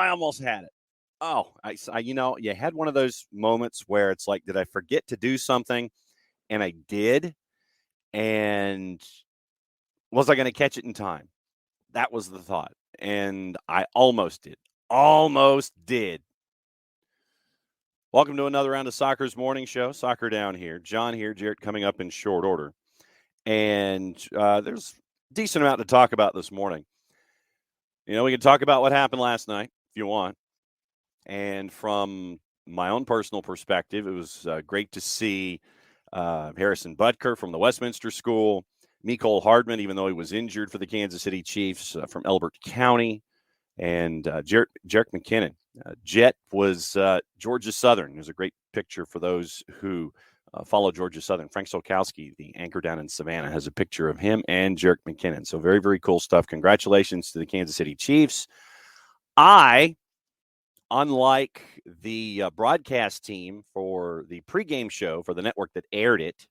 I almost had it. Oh, you had one of those moments where it's like, did I forget to do something? And I did. And was I going to catch it in time? That was the thought. And I almost did. Almost did. Welcome to another round of Soccer's Morning Show. Soccer Down here. John here, Jarrett coming up in short order. And there's a decent amount to talk about this morning. We can talk about what happened last night if you want. And from my own personal perspective, it was great to see Harrison Butker from the Westminster School, Mecole Hardman, even though he was injured for the Kansas City Chiefs, from Elbert County, and Jerick McKinnon. Jet was Georgia Southern. There's a great picture for those who follow Georgia Southern. Frank Solkowski, the anchor down in Savannah, has a picture of him and Jerick McKinnon. So very, very cool stuff. Congratulations to the Kansas City Chiefs. Unlike the broadcast team for the pregame show for the network that aired it,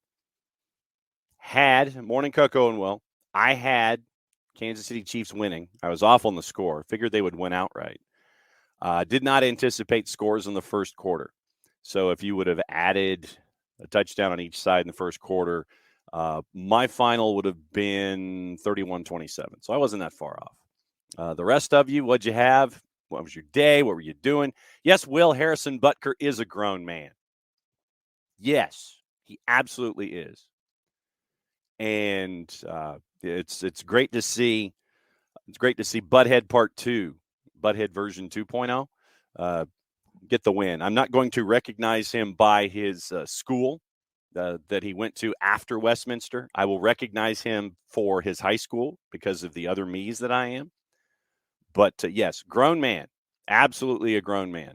had Morning Coco and Will, I had Kansas City Chiefs winning. I was off on the score. Figured they would win outright. Did not anticipate scores in the first quarter. So if you would have added a touchdown on each side in the first quarter, my final would have been 31-27. So I wasn't that far off. The rest of you, what'd you have? What was your day? What were you doing? Yes, Will, Harrison Butker is a grown man. Yes, he absolutely is. And it's great to see. It's great to see Butthead Part 2, Butthead version 2.0, get the win. I'm not going to recognize him by his school that he went to after Westminster. I will recognize him for his high school because of the other me's that I am. But yes, grown man, absolutely a grown man.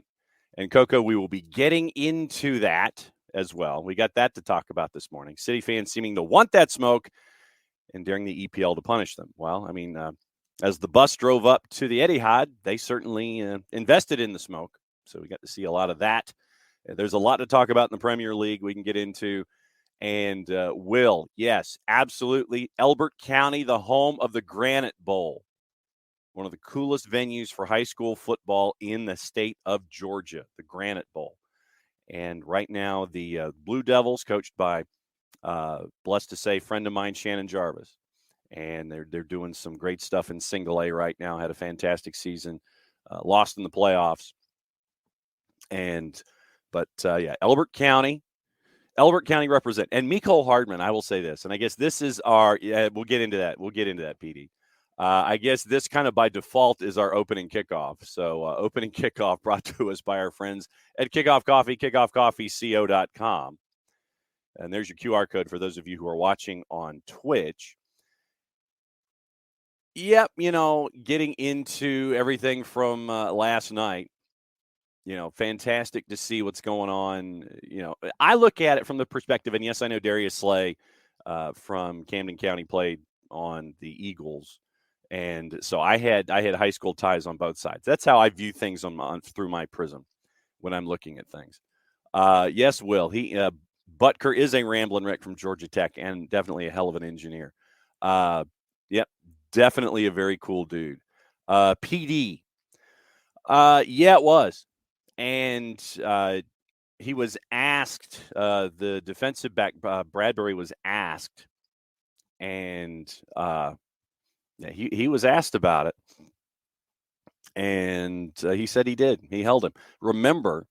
And Coco, we will be getting into that as well. We got that to talk about this morning. City fans seeming to want that smoke and daring the EPL to punish them. Well, I mean, as the bus drove up to the Etihad, they certainly invested in the smoke. So we got to see a lot of that. There's a lot to talk about in the Premier League we can get into. And Will, yes, absolutely. Elbert County, the home of the Granite Bowl. One of the coolest venues for high school football in the state of Georgia, the Granite Bowl. And right now, the Blue Devils, coached by, blessed to say, friend of mine, Shannon Jarvis. And they're doing some great stuff in Single A right now. Had a fantastic season, lost in the playoffs. But Elbert County represent. And Mecole Hardman, I will say this, and I guess this is our. We'll get into that. PD. I guess this kind of by default is our opening kickoff. So opening kickoff brought to us by our friends at Kickoff Coffee, kickoffcoffeeco.com. And there's your QR code for those of you who are watching on Twitch. Yep, getting into everything from last night, fantastic to see what's going on. I look at it from the perspective, and yes, I know Darius Slay from Camden County played on the Eagles. And so I had high school ties on both sides. That's how I view things through my prism when I'm looking at things. Yes, Will. Butker is a Ramblin' Rick from Georgia Tech and definitely a hell of an engineer. Yep, definitely a very cool dude. PD. Yeah, it was. And he was asked, the defensive back, Bradbury was asked, and he was asked about it, and he said he did. He held him. Remember,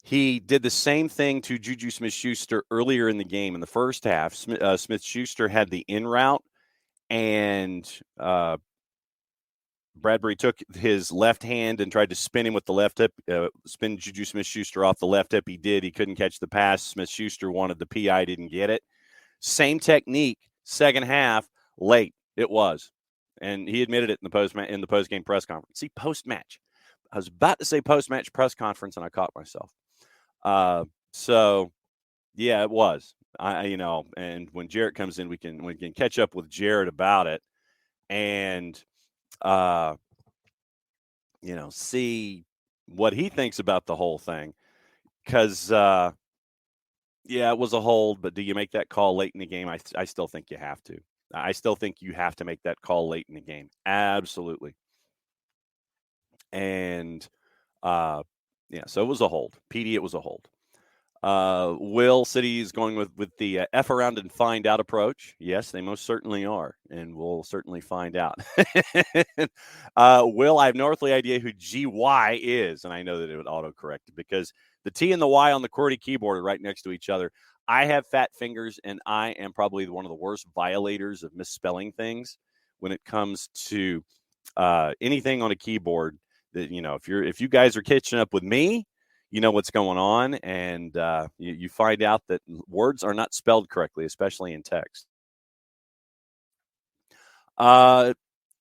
he did the same thing to Juju Smith-Schuster earlier in the game in the first half. Smith-Schuster had the in route, and Bradbury took his left hand and tried to spin him with the left hip, spin Juju Smith-Schuster off the left hip. He did. He couldn't catch the pass. Smith-Schuster wanted the PI, didn't get it. Same technique, second half, late. It was, and he admitted it in the post-game press conference. See, post-match. I was about to say post-match press conference, and I caught myself. So, yeah, it was. And when Jarrett comes in, we can catch up with Jarrett about it, and see what he thinks about the whole thing. Because, it was a hold, but do you make that call late in the game? I still think you have to. I still think you have to make that call late in the game. Absolutely. And yeah, so it was a hold. PD, it was a hold. Will City is going with the F around and find out approach. Yes, they most certainly are, and we'll certainly find out. Will, I have no earthly idea who GY is, and I know that it would autocorrect because the T and the Y on the QWERTY keyboard are right next to each other. I have fat fingers, and I am probably one of the worst violators of misspelling things when it comes to anything on a keyboard. That if you guys are catching up with me, you know what's going on, and you find out that words are not spelled correctly, especially in text.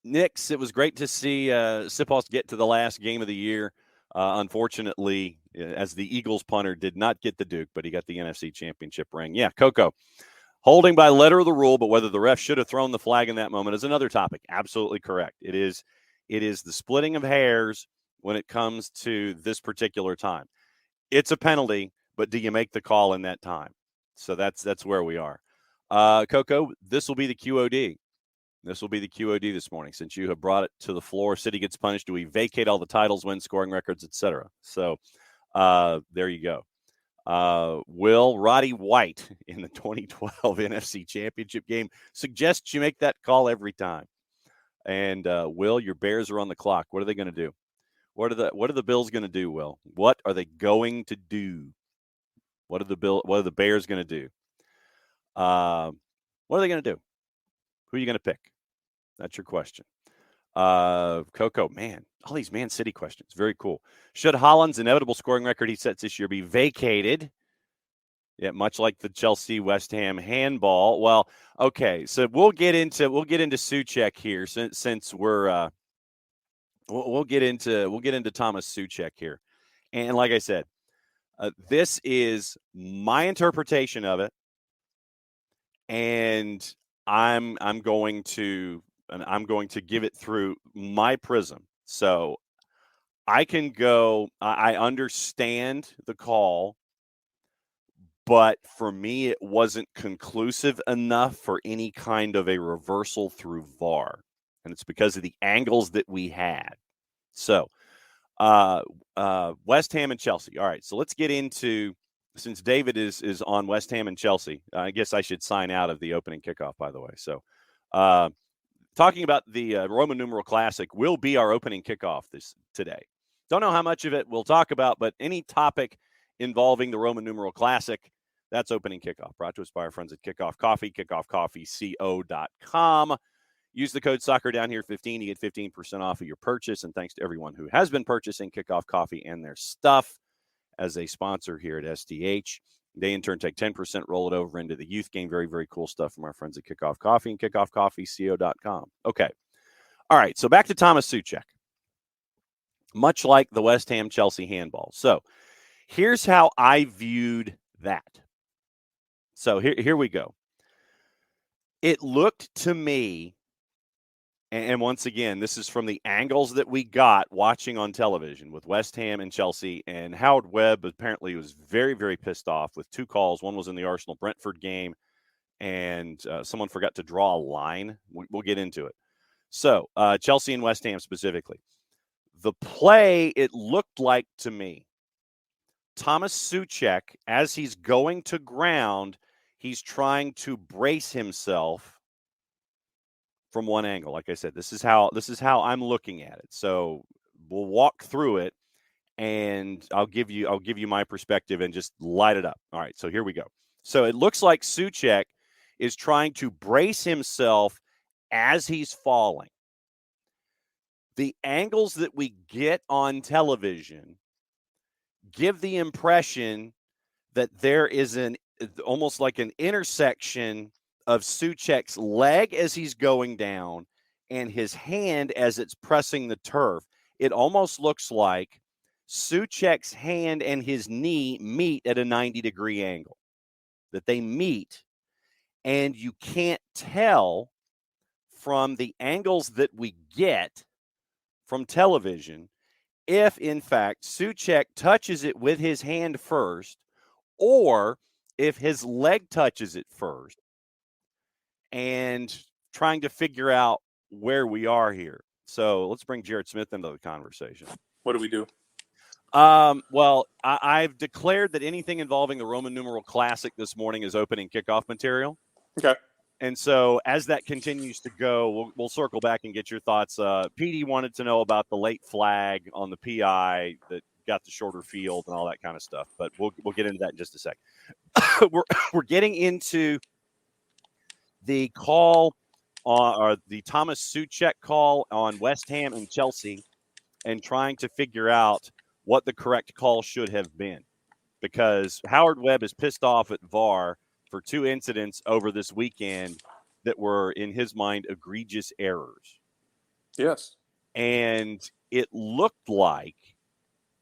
Knicks, it was great to see Sipos get to the last game of the year. Unfortunately, as the Eagles punter, did not get the Duke, but he got the NFC Championship ring. Yeah, Coco, holding by letter of the rule, but whether the ref should have thrown the flag in that moment is another topic. Absolutely correct. It is the splitting of hairs when it comes to this particular time. It's a penalty, but do you make the call in that time? So that's where we are. Coco, this will be the QOD. This will be the QOD this morning. Since you have brought it to the floor, City gets punished. Do we vacate all the titles, win scoring records, etc.? So there you go. Will Roddy White in the 2012 NFC Championship game suggests you make that call every time. And Will, your Bears are on the clock. What are they going to do? What are the Bills going to do, Will? What are they going to do? What are the Bears going to do? What are they going to do? Who are you going to pick? That's your question. Coco, man, all these Man City questions. Very cool. Should Haaland's inevitable scoring record he sets this year be vacated? Yeah, much like the Chelsea West Ham handball. Well, okay, so we'll get into Souček here since we're we'll get into Thomas Souček here. And like I said, this is my interpretation of it, and I'm going to give it through my prism. So I can go. I understand the call, but for me, it wasn't conclusive enough for any kind of a reversal through VAR, and it's because of the angles that we had. So West Ham and Chelsea. All right, so let's get into, since David is on West Ham and Chelsea. I guess I should sign out of the opening kickoff, by the way. So talking about the Roman numeral classic will be our opening kickoff today. Don't know how much of it we'll talk about, but any topic involving the Roman numeral classic, that's opening kickoff. Brought to us by our friends at Kickoff Coffee, kickoffcoffeeco.com. Use the code Soccer Down Here 15 to get 15% off of your purchase. And thanks to everyone who has been purchasing Kickoff Coffee and their stuff as a sponsor here at SDH. They in turn take 10%, roll it over into the youth game. Very, very cool stuff from our friends at Kickoff Coffee and kickoffcoffeeco.com. Okay. All right. So back to Thomas Souček. Much like the West Ham Chelsea handball. So here's how I viewed that. So here we go. It looked to me, and once again, this is from the angles that we got watching on television with West Ham and Chelsea. And Howard Webb apparently was very, very pissed off with two calls. One was in the Arsenal-Brentford game, and someone forgot to draw a line. We'll get into it. So Chelsea and West Ham specifically. The play, it looked like to me, Thomas Souček, as he's going to ground, he's trying to brace himself from one angle. Like I said, this is how I'm looking at it. So we'll walk through it, and I'll give you my perspective and just light it up. All right, so here we go. So it looks like Souček is trying to brace himself as he's falling. The angles that we get on television give the impression that there is almost like an intersection of Souček's leg as he's going down and his hand as it's pressing the turf. It almost looks like Souček's hand and his knee meet at a 90-degree angle, that they meet, and you can't tell from the angles that we get from television if, in fact, Souček touches it with his hand first or if his leg touches it first, and trying to figure out where we are here. So let's bring Jared Smith into the conversation. What do we do? Well, I've declared that anything involving the Roman numeral classic this morning is opening kickoff material. Okay. And so as that continues to go, we'll circle back and get your thoughts. PD wanted to know about the late flag on the PI that got the shorter field and all that kind of stuff. But we'll get into that in just a sec. we're getting into the call or the Thomas Souček call on West Ham and Chelsea and trying to figure out what the correct call should have been, because Howard Webb is pissed off at VAR for two incidents over this weekend that were, in his mind, egregious errors. Yes. And it looked like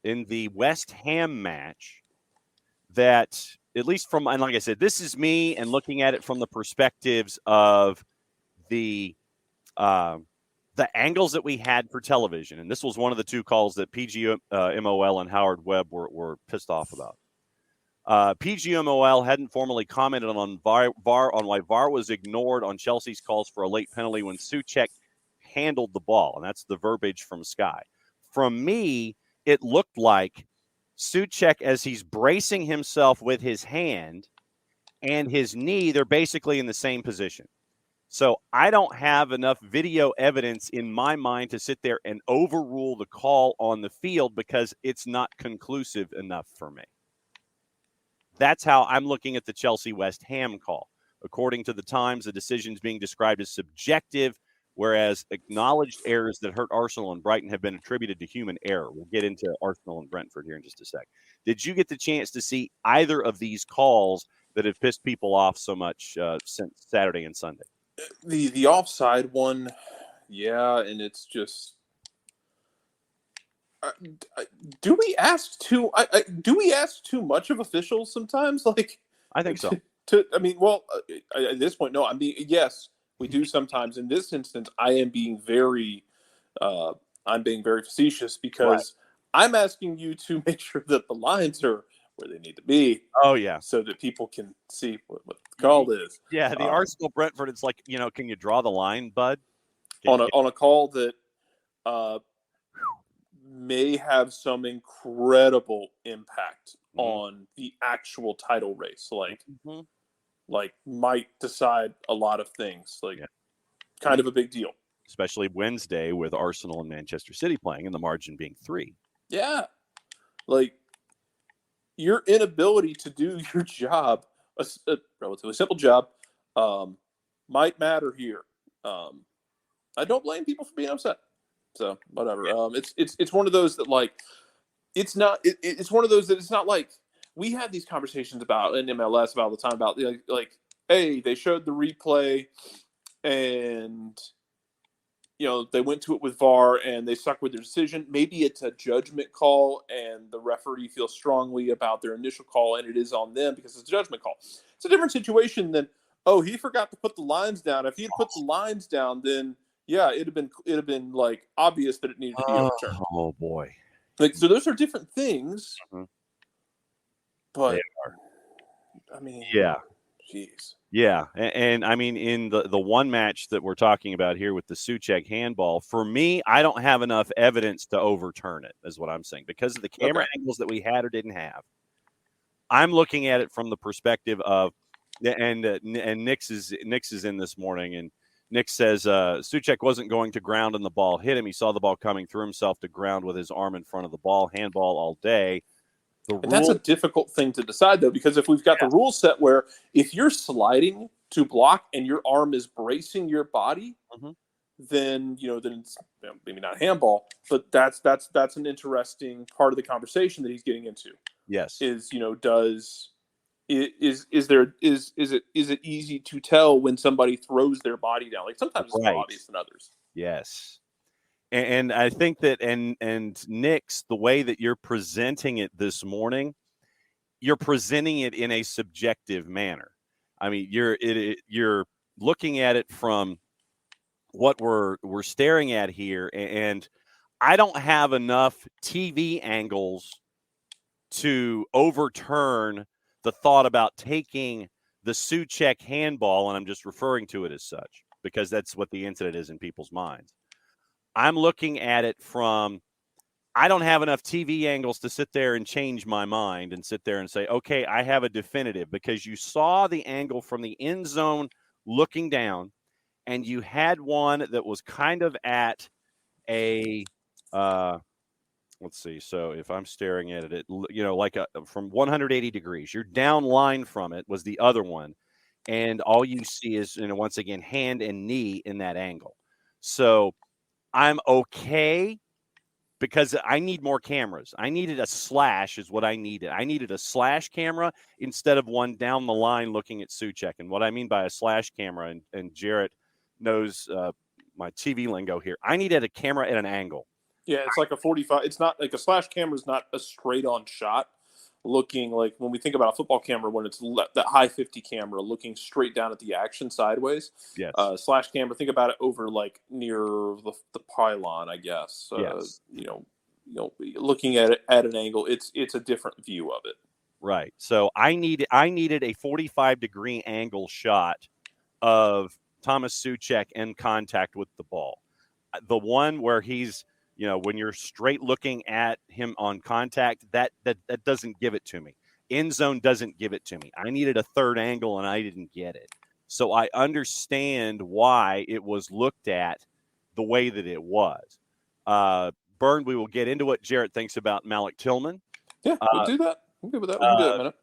in the West Ham match that, at least from, and like I said, this is me and looking at it from the perspectives of the angles that we had for television. And this was one of the two calls that PGMOL and Howard Webb were pissed off about. PGMOL hadn't formally commented on VAR on why VAR was ignored on Chelsea's calls for a late penalty when Souček handled the ball. And that's the verbiage from Sky. From me, it looked like Souček, as he's bracing himself with his hand and his knee, they're basically in the same position. So I don't have enough video evidence in my mind to sit there and overrule the call on the field because it's not conclusive enough for me. That's how I'm looking at the Chelsea-West Ham call. According to the Times, the decision is being described as subjective, whereas acknowledged errors that hurt Arsenal and Brighton have been attributed to human error. We'll get into Arsenal and Brentford here in just a sec. Did you get the chance to see either of these calls that have pissed people off so much since Saturday and Sunday? The offside one, yeah, and it's just do we ask too much of officials sometimes? Like, I think so. At this point, no. I mean, yes, we do sometimes. In this instance, I'm being very facetious because I'm asking you to make sure that the lines are where they need to be. Oh, yeah. So that people can see what the call is. Yeah, the Arsenal Brentford, it's like, can you draw the line, bud? On a call that may have some incredible impact on the actual title race. Like might decide a lot of things. Kind of a big deal. Especially Wednesday with Arsenal and Manchester City playing and the margin being 3. Yeah. Like, your inability to do your job, a relatively simple job, might matter here. I don't blame people for being upset. So whatever. It's one of those that it's one of those that it's not like we had these conversations about in MLS about all the time about like, hey, they showed the replay and they went to it with VAR and they stuck with their decision. Maybe it's a judgment call and the referee feels strongly about their initial call and it is on them because it's a judgment call. It's a different situation than, oh, he forgot to put the lines down. If he had put the lines down, then yeah, it'd have been like obvious that it needed to be overturned. Oh boy. So those are different things. Mm-hmm. But they are. I mean, yeah. Jeez. Yeah, and I mean, in the one match that we're talking about here with the Souček handball, for me, I don't have enough evidence to overturn it, is what I'm saying, because of the camera angles that we had or didn't have. I'm looking at it from the perspective of, and Nix is in this morning, and Nick says Souček wasn't going to ground and the ball hit him. He saw the ball coming through himself to ground with his arm in front of the ball, handball all day. That's a difficult thing to decide, though, because if we've got the rule set where if you're sliding to block and your arm is bracing your body, then it's maybe not handball, but that's an interesting part of the conversation that he's getting into. Yes, is it easy to tell when somebody throws their body down? Like sometimes it's more obvious than others. Yes. And I think that, and Nick's, the way that you're presenting it this morning, you're presenting it in a subjective manner. I mean, you're looking at it from what we're staring at here, and I don't have enough TV angles to overturn the thought about taking the Souček handball, and I'm just referring to it as such because that's what the incident is in people's minds. I'm looking at it from, I don't have enough TV angles to sit there and change my mind and sit there and say, okay, I have a definitive, because you saw the angle from the end zone looking down, and you had one that was kind of at a, let's see. So if I'm staring at it, like from 180 degrees, you're down line from it was the other one. And all you see is, once again, hand and knee in that angle. So I'm okay, because I need more cameras. I needed a slash is what I needed. I needed a slash camera instead of one down the line looking at Suchek. And what I mean by a slash camera, and Jarrett knows my TV lingo here, I needed a camera at an angle. Yeah, it's like a 45. It's not like a slash camera is not a straight on shot looking like when we think about a football camera, when it's that high 50 camera looking straight down at the action sideways. Yes. Slash camera, think about it over like near the pylon, I guess. Yes. Looking at it at an angle, it's a different view of it. Right. So I needed a 45-degree angle shot of Thomas Suchek in contact with the ball. The one where he's, when you're straight looking at him on contact, that doesn't give it to me. End zone doesn't give it to me. I needed a third angle, and I didn't get it. So I understand why it was looked at the way that it was. Byrne, we will get into what Jarrett thinks about Malik Tillman. Yeah, we'll do that. I'm good with that. We can do that in a minute.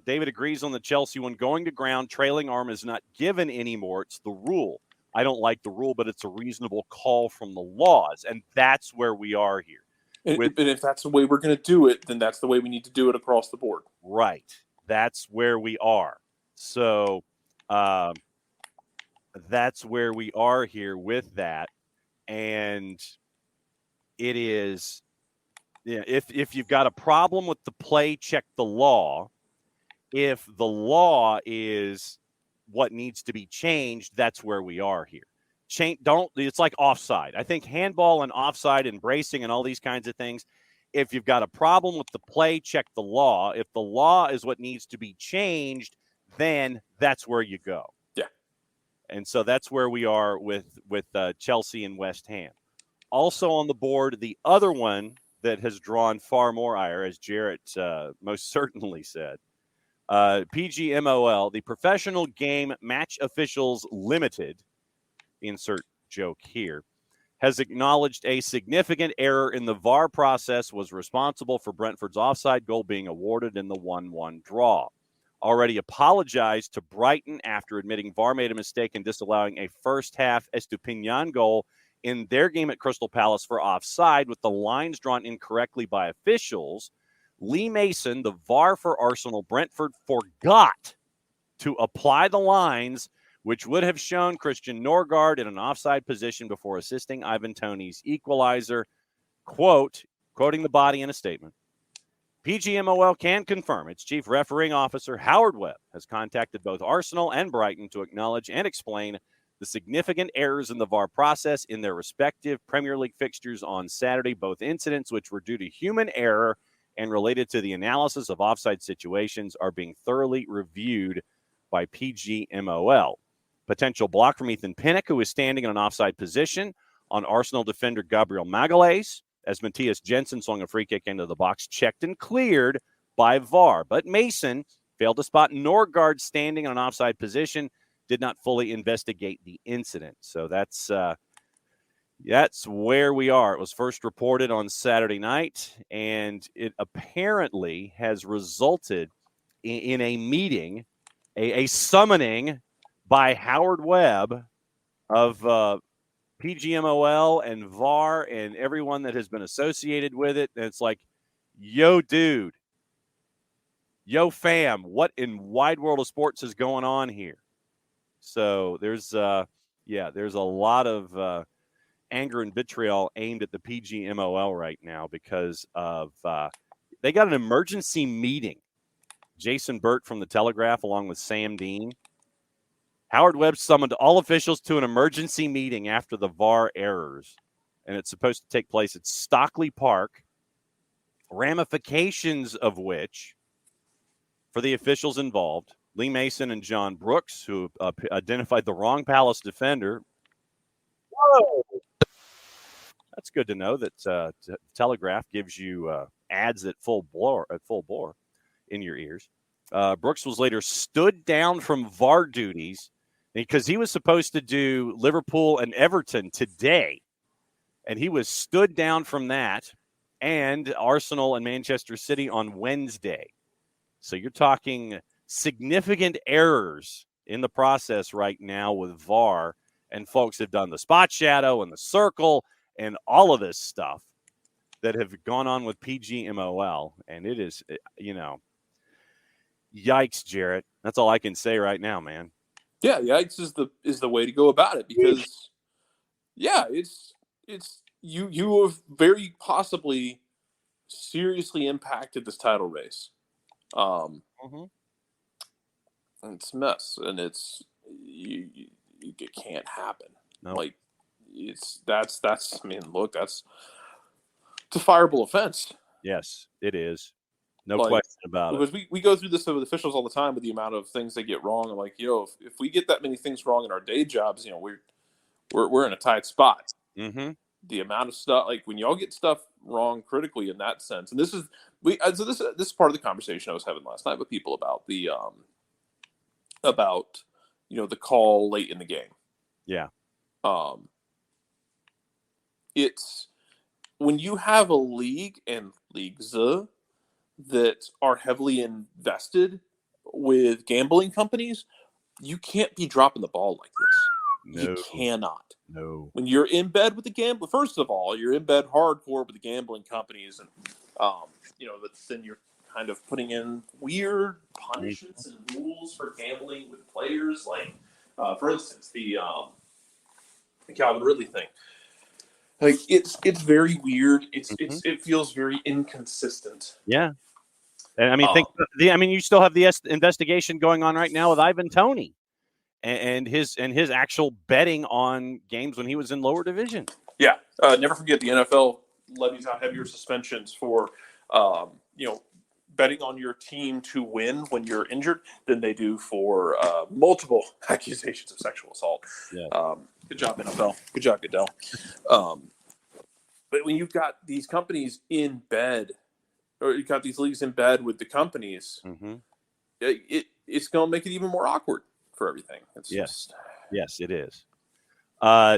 David agrees on the Chelsea one. Going to ground, trailing arm is not given anymore. It's the rule. I don't like the rule, but it's a reasonable call from the laws, and that's where we are here. And if that's the way we're going to do it, then that's the way we need to do it across the board. Right. That's where we are. So that's where we are here with that. And it is, if you've got a problem with the play, check the law. If the law is what needs to be changed, that's where we are here. It's like offside. I think handball and offside and bracing and all these kinds of things, if you've got a problem with the play, check the law. If the law is what needs to be changed, then that's where you go. Yeah. And so that's where we are with Chelsea and West Ham. Also on the board, the other one that has drawn far more ire, as Jarrett most certainly said, PGMOL, the Professional Game Match Officials Limited, insert joke here, has acknowledged a significant error in the VAR process was responsible for Brentford's offside goal being awarded in the 1-1 draw. Already apologized to Brighton after admitting VAR made a mistake in disallowing a first-half Estupinian goal in their game at Crystal Palace for offside, with the lines drawn incorrectly by officials. Lee Mason, the VAR for Arsenal Brentford, forgot to apply the lines, which would have shown Christian Norgard in an offside position before assisting Ivan Toney's equalizer. Quoting the body in a statement, PGMOL can confirm its chief refereeing officer, Howard Webb, has contacted both Arsenal and Brighton to acknowledge and explain the significant errors in the VAR process in their respective Premier League fixtures on Saturday. Both incidents, which were due to human error and related to the analysis of offside situations, are being thoroughly reviewed by PGMOL. Potential block from Ethan Pinnock, who is standing in an offside position on Arsenal defender Gabriel Magalhaes, as Matthias Jensen swung a free kick into the box, checked and cleared by VAR. But Mason failed to spot Norgard standing in an offside position, did not fully investigate the incident. So that's where we are. It was first reported on Saturday night, and it apparently has resulted in a meeting, a summoning by Howard Webb of PGMOL and VAR and everyone that has been associated with it. And it's like, yo, dude, yo, fam, what in wide world of sports is going on here? So there's a lot of anger and vitriol aimed at the PGMOL right now because of they got an emergency meeting. Jason Burt from the Telegraph, along with Sam Dean. Howard Webb summoned all officials to an emergency meeting after the VAR errors, and it's supposed to take place at Stockley Park, ramifications of which, for the officials involved, Lee Mason and John Brooks, who identified the wrong Palace defender. Whoa! That's good to know that Telegraph gives you ads at full bore in your ears. Brooks was later stood down from VAR duties because he was supposed to do Liverpool and Everton today, and he was stood down from that, and Arsenal and Manchester City on Wednesday. So you're talking significant errors in the process right now with VAR, and folks have done the spot shadow and the circle and all of this stuff that have gone on with PGMOL, and it is, yikes, Jarrett. That's all I can say right now, man. Yeah, yikes is the way to go about it, because it's you have very possibly seriously impacted this title race. And it's a mess, and it can't happen. Nope. Like that's I mean, look, it's a fireable offense. Yes, it is. No question about it. Because we go through this with officials all the time with the amount of things they get wrong. I'm like, if we get that many things wrong in our day jobs, we're in a tight spot. Mm-hmm. The amount of stuff, like when y'all get stuff wrong critically in that sense, and this is part of the conversation I was having last night with people about the the call late in the game. Yeah. It's when you have a league and leagues that are heavily invested with gambling companies, you can't be dropping the ball like this. No. You cannot. No. When you're in bed with the gambler, first of all, you're in bed hardcore with the gambling companies, and then you're kind of putting in weird punishments and rules for gambling with players, like for instance the Calvin Ridley thing. Like it's very weird. It feels very inconsistent. Yeah. And I mean, you still have the investigation going on right now with Ivan Toney and his actual betting on games when he was in lower division. Yeah. Never forget the NFL levies out heavier suspensions for betting on your team to win when you're injured than they do for multiple accusations of sexual assault. Yeah. Good job, NFL. Good job, Goodell. But when you've got these companies in bed, or you've got these leagues in bed with the companies, it's going to make it even more awkward for everything. Yes, it is.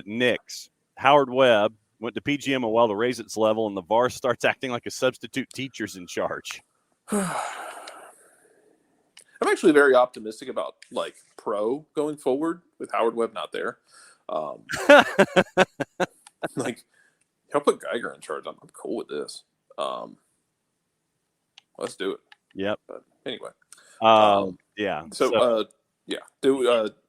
Knicks. Howard Webb went to PGMOL to raise its level, and the VAR starts acting like a substitute teacher's in charge. I'm actually very optimistic about pro going forward with Howard Webb not there. I'll put Geiger in charge. I'm cool with this. Let's do it. Yep. But anyway. Yeah.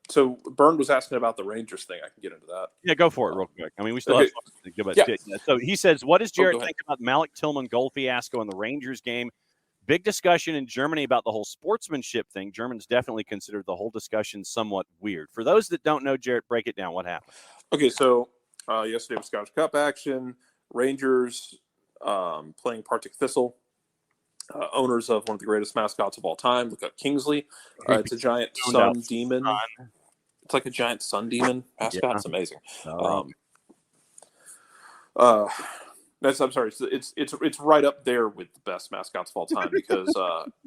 So Byrne was asking about the Rangers thing. I can get into that. Yeah, go for it real quick. I mean, we still have to give it. So he says, what does Jarrett think about Malik Tillman goal fiasco in the Rangers game? Big discussion in Germany about the whole sportsmanship thing. Germans definitely considered the whole discussion somewhat weird. For those that don't know, Jarrett, break it down. What happened? Okay, so yesterday was Scottish Cup action. Rangers playing Partick Thistle. Owners of one of the greatest mascots of all time. Look up Kingsley. It's a giant sun demon. It's like a giant sun demon mascot. Yeah. It's amazing. I'm sorry. It's right up there with the best mascots of all time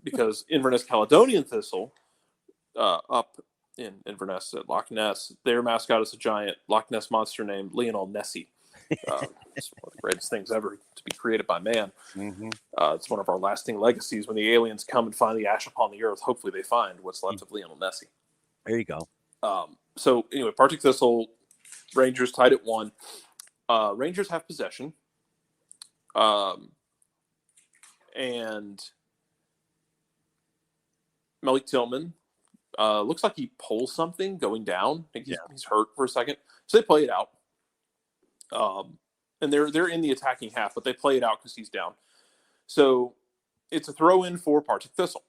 because Inverness Caledonian Thistle, up in Inverness at Loch Ness, their mascot is a giant Loch Ness monster named Lionel Nessie. It's one of the greatest things ever to be created by man. It's one of our lasting legacies. When the aliens come and find the ash upon the earth, hopefully they find what's left of Lionel Nessie. There you go. So anyway, Partick Thistle, Rangers tied at 1. Rangers have possession. And Malik Tillman looks like he pulls something going down. I think he's hurt for a second. So they play it out. And they're in the attacking half, but they play it out because he's down. So it's a throw in for Partick Thistle.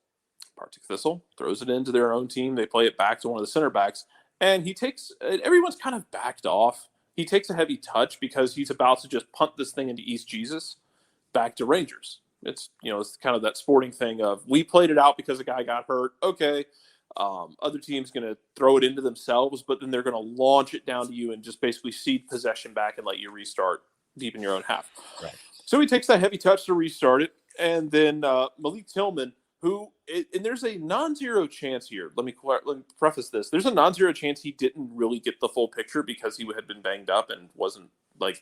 Partick Thistle throws it into their own team. They play it back to one of the center backs, and everyone's kind of backed off. He takes a heavy touch because he's about to just punt this thing into East Jesus back to Rangers. It's kind of that sporting thing of, we played it out because a guy got hurt. Okay. Other team's going to throw it into themselves, but then they're going to launch it down to you and just basically cede possession back and let you restart deep in your own half. Right. So he takes that heavy touch to restart it, and then Malik Tillman, and there's a non-zero chance here. Let me preface this. There's a non-zero chance he didn't really get the full picture because he had been banged up and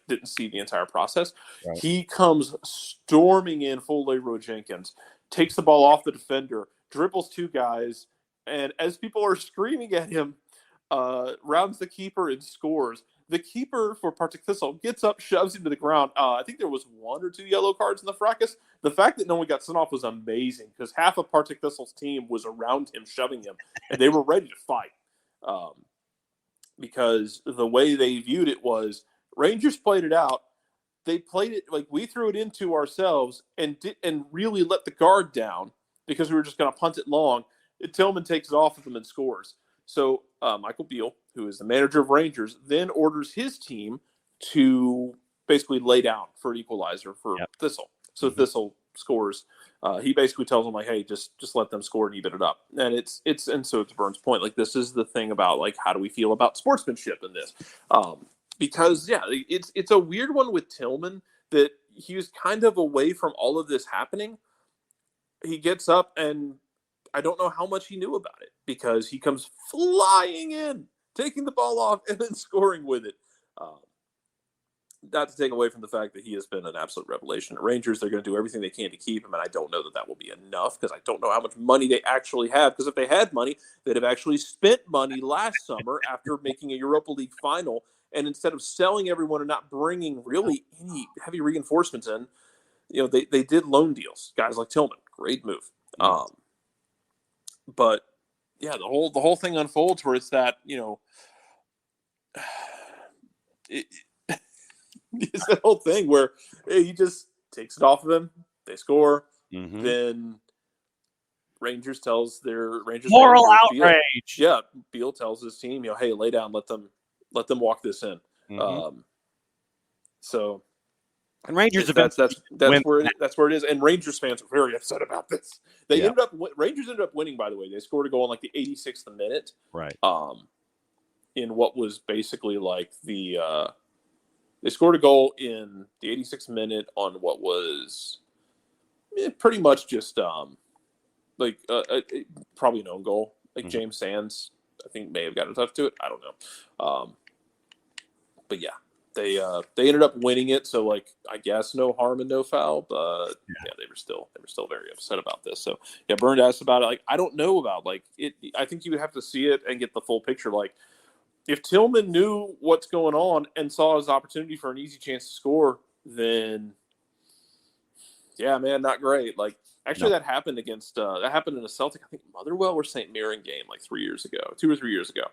didn't see the entire process. Right. He comes storming in full Leroy Jenkins, takes the ball off the defender, dribbles two guys, and as people are screaming at him, rounds the keeper and scores. The keeper for Partick Thistle gets up, shoves him to the ground. I think there was 1 or 2 yellow cards in the fracas. The fact that no one got sent off was amazing because half of Partick Thistle's team was around him, shoving him, and they were ready to fight. Because the way they viewed it was Rangers played it out. They played it like we threw it into ourselves and really let the guard down because we were just going to punt it long. Tillman takes it off of them and scores. So Michael Beal, who is the manager of Rangers, then orders his team to basically lay down for an equalizer for Thistle. So Thistle scores. He basically tells them like, "Hey, just let them score and even it up." And and so to Burns' point, like this is the thing about like how do we feel about sportsmanship in this? Because it's a weird one with Tillman that he was kind of away from all of this happening. He gets up and I don't know how much he knew about it because he comes flying in, taking the ball off, and then scoring with it. Not to take away from the fact that he has been an absolute revelation at Rangers. They're going to do everything they can to keep him, and I don't know that will be enough because I don't know how much money they actually have. Because if they had money, they'd have actually spent money last summer after making a Europa League final, and instead of selling everyone and not bringing really any heavy reinforcements in, they did loan deals. Guys like Tillman, great move. But yeah, the whole thing unfolds where it's that it's that whole thing where he just takes it off of them. They score. Then Rangers tells their Rangers moral manager, outrage. Beal tells his team, hey, lay down, let them walk this in. So. And Rangers that's where it is, and Rangers fans are very upset about this. Rangers ended up winning. By the way, they scored a goal in like the 86th minute, right? In what was basically like they scored a goal in the 86th minute on what was pretty much just probably an own goal. Like James Sands, I think may have got a touch to it. I don't know, but yeah. They ended up winning it, so like I guess no harm and no foul, but they were still very upset about this. So Bernd asked about it. Like I don't know about like it. I think you would have to see it and get the full picture. Like if Tillman knew what's going on and saw his opportunity for an easy chance to score, then not great. Like actually that happened in a Celtic, I think Motherwell or St. Mirren game like 2 or 3 years ago.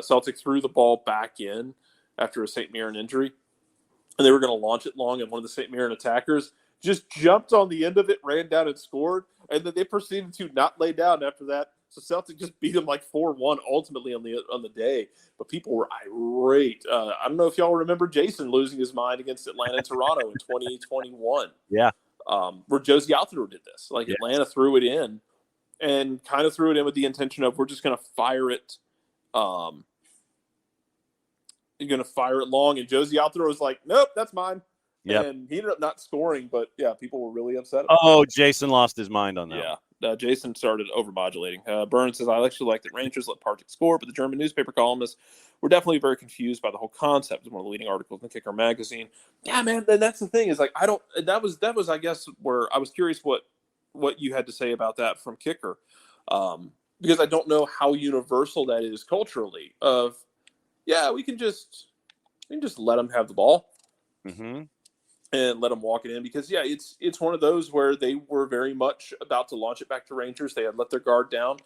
Celtic threw the ball back in after a St. Mirren injury, and they were going to launch it long, and one of the St. Mirren attackers just jumped on the end of it, ran down and scored, and then they proceeded to not lay down after that. So Celtic just beat them like 4-1 ultimately on the day, but people were irate. I don't know if y'all remember Jason losing his mind against Atlanta and Toronto in 2021. Yeah. Where Josie Altidore did this. Like Atlanta threw it in and kind of threw it in with the intention of we're just going to fire it. You're going to fire it long, and Josie Altidore was like, nope, that's mine. And he ended up not scoring, but people were really upset about it. Jason lost his mind on that. Jason started overmodulating. Burns says, I actually like that Rangers let Partick score, but the German newspaper columnists were definitely very confused by the whole concept. It was one of the leading articles in the Kicker magazine. Yeah, man, and that's the thing is like, that was, I guess, where I was curious what you had to say about that from Kicker. Because I don't know how universal that is culturally. We can just let them have the ball and let them walk it in. Because it's one of those where they were very much about to launch it back to Rangers. They had let their guard down.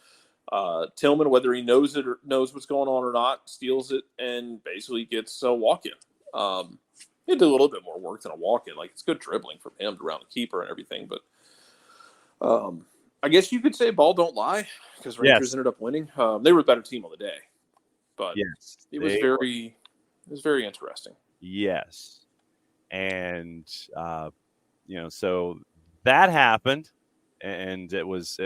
Tillman, whether he knows it or knows what's going on or not, steals it and basically gets a walk in. He did a little bit more work than a walk in. Like it's good dribbling from him around the keeper and everything, but. I guess you could say ball don't lie because Rangers ended up winning. They were a better team on the day, but it was very interesting. Yes, and so that happened, and it was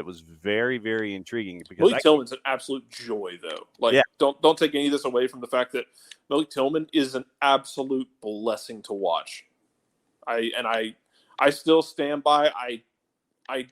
very, very intriguing because Malik Tillman's an absolute joy, though. Like, Yeah. don't take any of this away from the fact that Malik Tillman is an absolute blessing to watch. I still stand by. I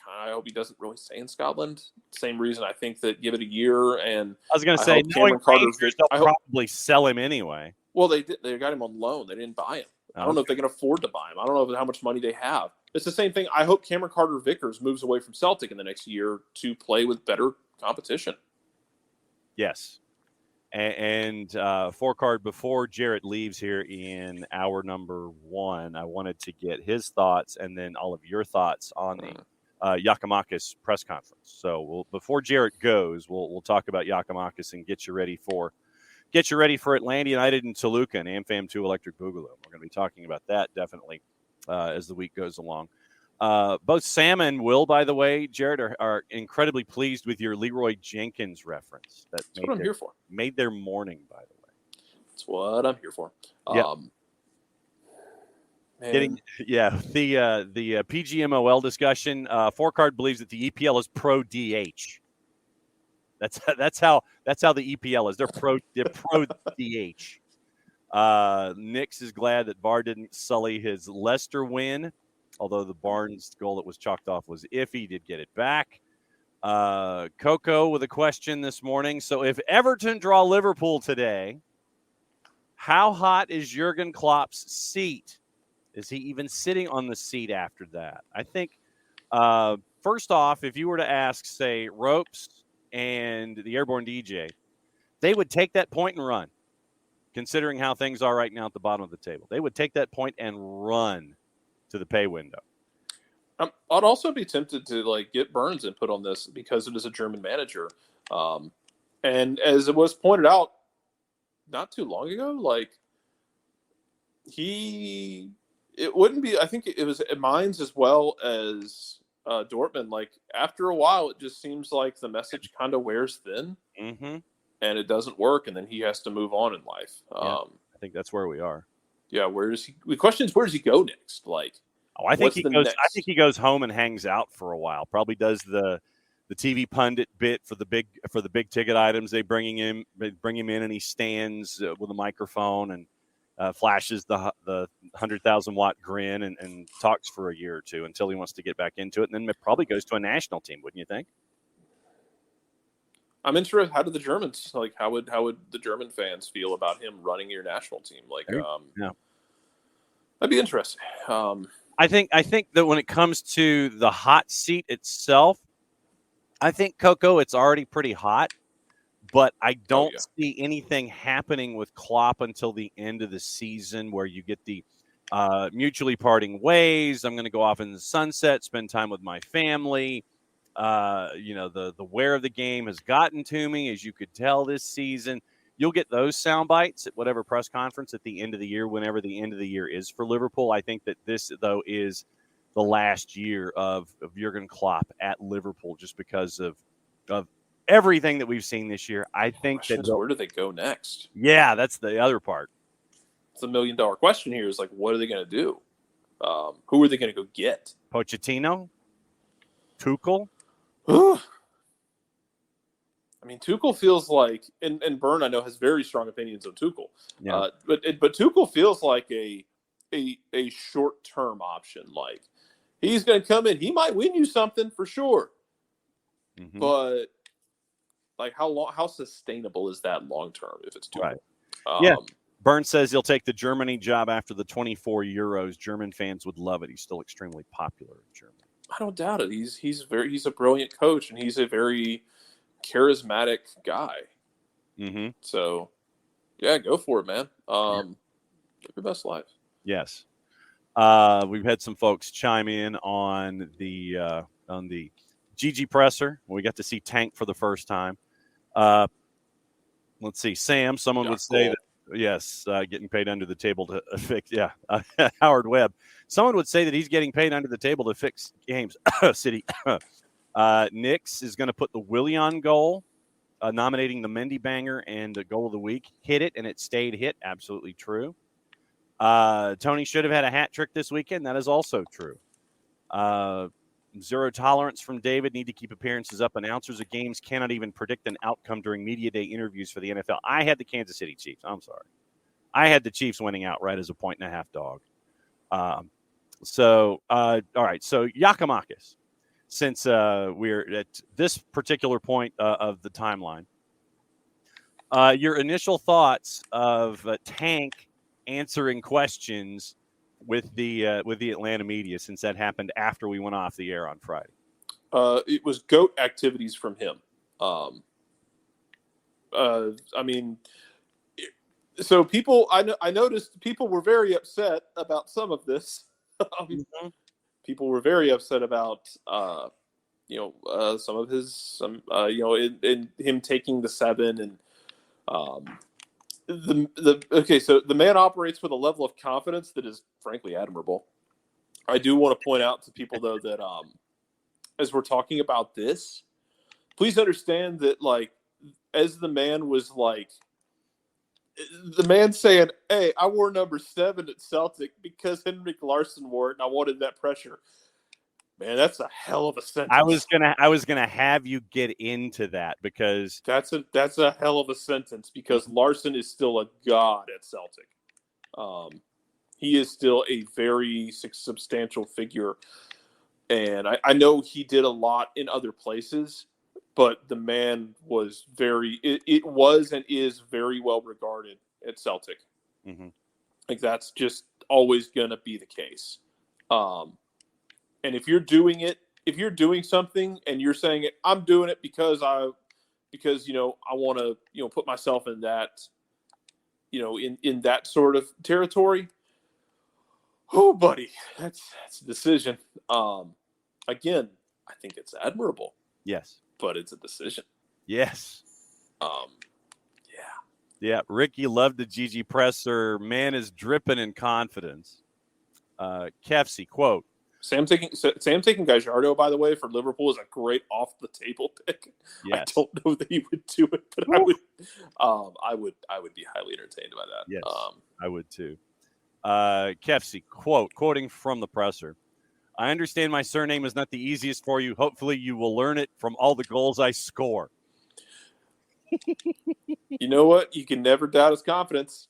hope he doesn't really stay in Scotland. Same reason I think that give it a year, and I was going to I say, hope Cameron Carter's. they'll probably sell him anyway. Well, they got him on loan. They didn't buy him. I don't know if they can afford to buy him. I don't know how much money they have. It's the same thing. I hope Cameron Carter Vickers moves away from Celtic in the next year to play with better competition. Yes. And forecard before Jarrett leaves here in hour number 1, I wanted to get his thoughts and then all of your thoughts on the Giakoumakis press conference. So before Jarrett goes, we'll talk about Giakoumakis and get you ready for Atlanta United and Toluca and AmFam 2 Electric Boogaloo. We're going to be talking about that definitely as the week goes along. Both Sam and Will, by the way, Jared, are incredibly pleased with your Leroy Jenkins reference. That's what I'm here for. Made their morning, by the way. That's what I'm here for. Yeah. The PGMOL discussion. Forecard believes that the EPL is pro DH. That's how the EPL is. They're pro DH. Nix is glad that VAR didn't sully his Leicester win, although the Barnes goal that was chalked off was iffy. Did get it back. Coco with a question this morning. So if Everton draw Liverpool today, how hot is Jurgen Klopp's seat? Is he even sitting on the seat after that? I think, first off, if you were to ask, say, Ropes and the Airborne DJ, they would take that point and run, considering how things are right now at the bottom of the table. They would take that point and run to the pay window. I'd also be tempted to get Burns input on this because it is a German manager. And as it was pointed out not too long ago, it wouldn't be, I think it was at Mainz as well as Dortmund. After a while, it just seems like the message kind of wears thin and it doesn't work. And then he has to move on in life. I think that's where we are. Yeah. The question is, where does he go next? I think he goes home and hangs out for a while. Probably does the TV pundit bit for the big ticket items. They bring him in, and he stands with a microphone and flashes the 100,000 watt grin and talks for a year or two until he wants to get back into it, and then it probably goes to a national team. Wouldn't you think? I'm interested. How do the Germans how would the German fans feel about him running your national team? That'd be interesting. I think that when it comes to the hot seat itself, I think, Coco, it's already pretty hot, but I don't see anything happening with Klopp until the end of the season where you get the mutually parting ways. I'm going to go off in the sunset, spend time with my family. The wear of the game has gotten to me, as you could tell this season. You'll get those sound bites at whatever press conference at the end of the year, whenever the end of the year is for Liverpool. I think that this, though, is the last year of Jurgen Klopp at Liverpool just because of everything that we've seen this year. I think where do they go next? Yeah, that's the other part. It's $1 million question here is what are they going to do? Who are they going to go get? Pochettino? Tuchel? I mean, Tuchel feels like, and Byrne, I know, has very strong opinions on Tuchel. Yeah. But Tuchel feels like a short-term option. He's going to come in. He might win you something for sure. Mm-hmm. But, how sustainable is that long-term if it's Tuchel? Right. Byrne says he'll take the Germany job after the 24 Euros. German fans would love it. He's still extremely popular in Germany. I don't doubt it. He's a brilliant coach, and he's a very charismatic guy. Mm-hmm. So, yeah, go for it, man. Live your best life. Yes. We've had some folks chime in on the GG presser. We got to see Tank for the first time. Let's see, Sam. Someone would say that. Yes, getting paid under the table to fix. Yeah, Howard Webb. Someone would say that he's getting paid under the table to fix games. City. Nix is going to put the Willian goal, nominating the Mendy banger and the goal of the week. Hit it, and it stayed hit. Absolutely true. Tony should have had a hat trick this weekend. That is also true. Zero tolerance from David. Need to keep appearances up. Announcers of games cannot even predict an outcome during media day interviews for the NFL. I had the Kansas City Chiefs. I'm sorry. I had the Chiefs winning outright as a 1.5 dog. All right. So Yakimakis, since we're at this particular point of the timeline, your initial thoughts of Tank answering questions with the Atlanta media, since that happened after we went off the air on Friday. It was GOAT activities from him. So people, I noticed people were very upset about some of this. People were very upset about, some of his, in him taking the 7 and, so the man operates with a level of confidence that is frankly admirable. I do want to point out to people though that, as we're talking about this, please understand that, like, as the man was like, the man saying, "Hey, I wore number 7 at Celtic because Henrik Larsson wore it, and I wanted that pressure." Man, that's a hell of a sentence. I was gonna have you get into that because that's a hell of a sentence because Larsson is still a god at Celtic. He is still a very substantial figure, and I know he did a lot in other places, but the man was it was and is very well regarded at Celtic. Mm-hmm. Like, that's just always going to be the case. And if you're doing something and you're saying, I'm doing it because I want to, put myself in that, in that sort of territory. Oh, buddy, that's a decision. Again, I think it's admirable. Yes. But it's a decision. Yes. Yeah. Yeah. Ricky loved the GG presser. Man is dripping in confidence. Kefsey, quote, Sam taking Gajardo, by the way, for Liverpool is a great off the table pick. Yes. I don't know that he would do it, but I would be highly entertained by that. Yes, I would too. Kefsey, quote, quoting from the presser, I understand my surname is not the easiest for you. Hopefully you will learn it from all the goals I score. You know what? You can never doubt his confidence.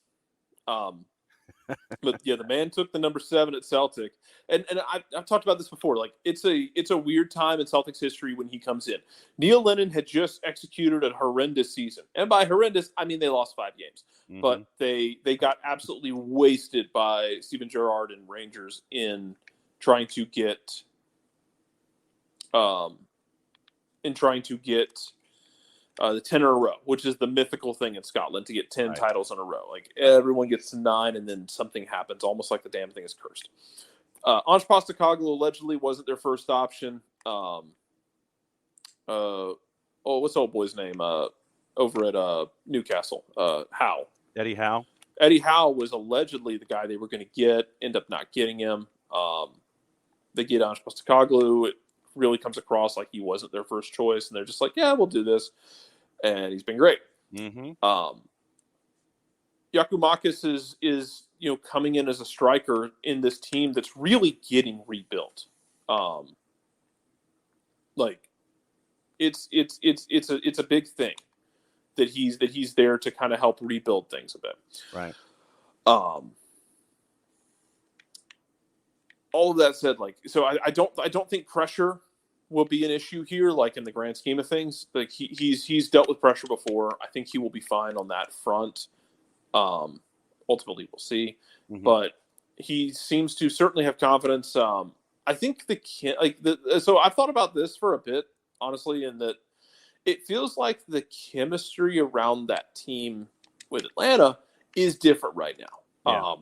But yeah, the man took the number 7 at Celtic, and I've talked about this before. Like, it's a weird time in Celtics history when he comes in. Neil Lennon had just executed a horrendous season, and by horrendous I mean they lost 5 games, but they got absolutely wasted by Steven Gerrard and Rangers in trying to get the 10 in a row, which is the mythical thing in Scotland, to get 10 titles in a row. Like, everyone gets to 9 and then something happens, almost like the damn thing is cursed. Ange Postecoglou allegedly wasn't their first option. What's the old boy's name? Over at Newcastle, Howe. Eddie Howe. Eddie Howe was allegedly the guy they were going to get, end up not getting him. They get Ange Postecoglou. It really comes across like he wasn't their first choice, and they're just like, yeah, we'll do this. And he's been great. Yakimakis is coming in as a striker in this team that's really getting rebuilt. Like, it's a big thing that he's there to kind of help rebuild things a bit. Right. All of that said, like, so I don't think pressure will be an issue here, like, in the grand scheme of things. Like, he's dealt with pressure before. I think he will be fine on that front. Ultimately, we'll see. But he seems to certainly have confidence. I think so I've thought about this for a bit, honestly, in that it feels like the chemistry around that team with Atlanta is different right now. Yeah.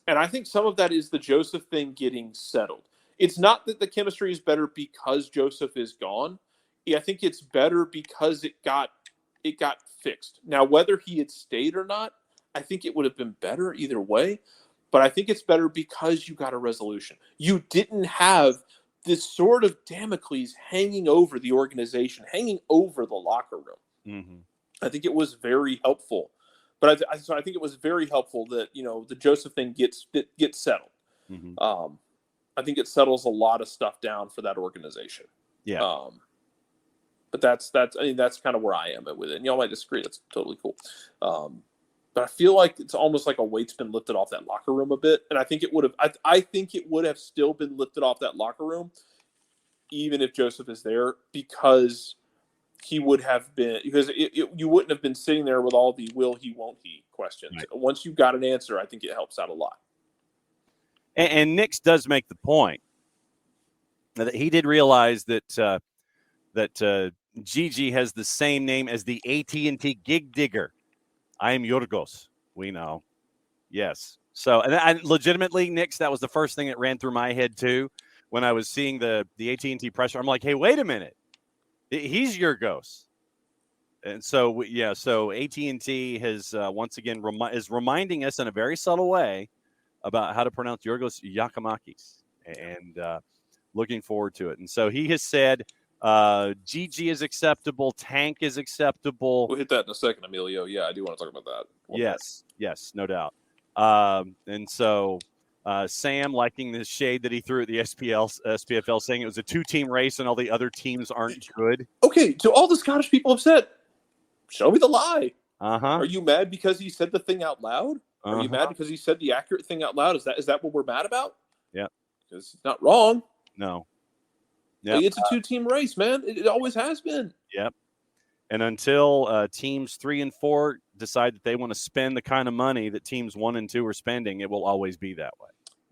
And I think some of that is the Joseph thing getting settled. It's not that the chemistry is better because Joseph is gone. I think it's better because it got fixed. Now, whether he had stayed or not, I think it would have been better either way. But I think it's better because you got a resolution. You didn't have this sort of Damocles hanging over the organization, hanging over the locker room. I think it was very helpful. But I think it was very helpful that, the Joseph thing gets settled. I think it settles a lot of stuff down for that organization. Yeah. But that's kind of where I am with it. And y'all might disagree. That's totally cool. But I feel like it's almost like a weight's been lifted off that locker room a bit. And I think it would have. I think it would have still been lifted off that locker room, even if Joseph is there, because he would have been. Because you wouldn't have been sitting there with all the will he, won't he questions. Right. Once you've got an answer, I think it helps out a lot. And Nix does make the point that he did realize that Gigi has the same name as the AT&T gig digger. I am Yorgos. We know. Yes. So, and I legitimately, Nix, that was the first thing that ran through my head too when I was seeing the AT&T pressure. I'm like, hey, wait a minute. He's Yorgos. And so, so AT&T has once again is reminding us in a very subtle way about how to pronounce Yorgos Yakimakis, and looking forward to it. And so he has said GG is acceptable, Tank is acceptable. We'll hit that in a second, Emilio. Yeah, I do want to talk about that. Yes, no doubt. And so Sam liking the shade that he threw at the SPFL, saying it was a 2-team race and all the other teams aren't good. Okay, to all the Scottish people upset, show me the lie. Uh-huh. Are you mad because he said the thing out loud? Are you mad because he said the accurate thing out loud? Is that what we're mad about? Yeah. Because he's not wrong. No. Yeah. It's a 2-team race, man. It always has been. Yep. And until teams 3 and 4 decide that they want to spend the kind of money that teams 1 and 2 are spending, it will always be that way.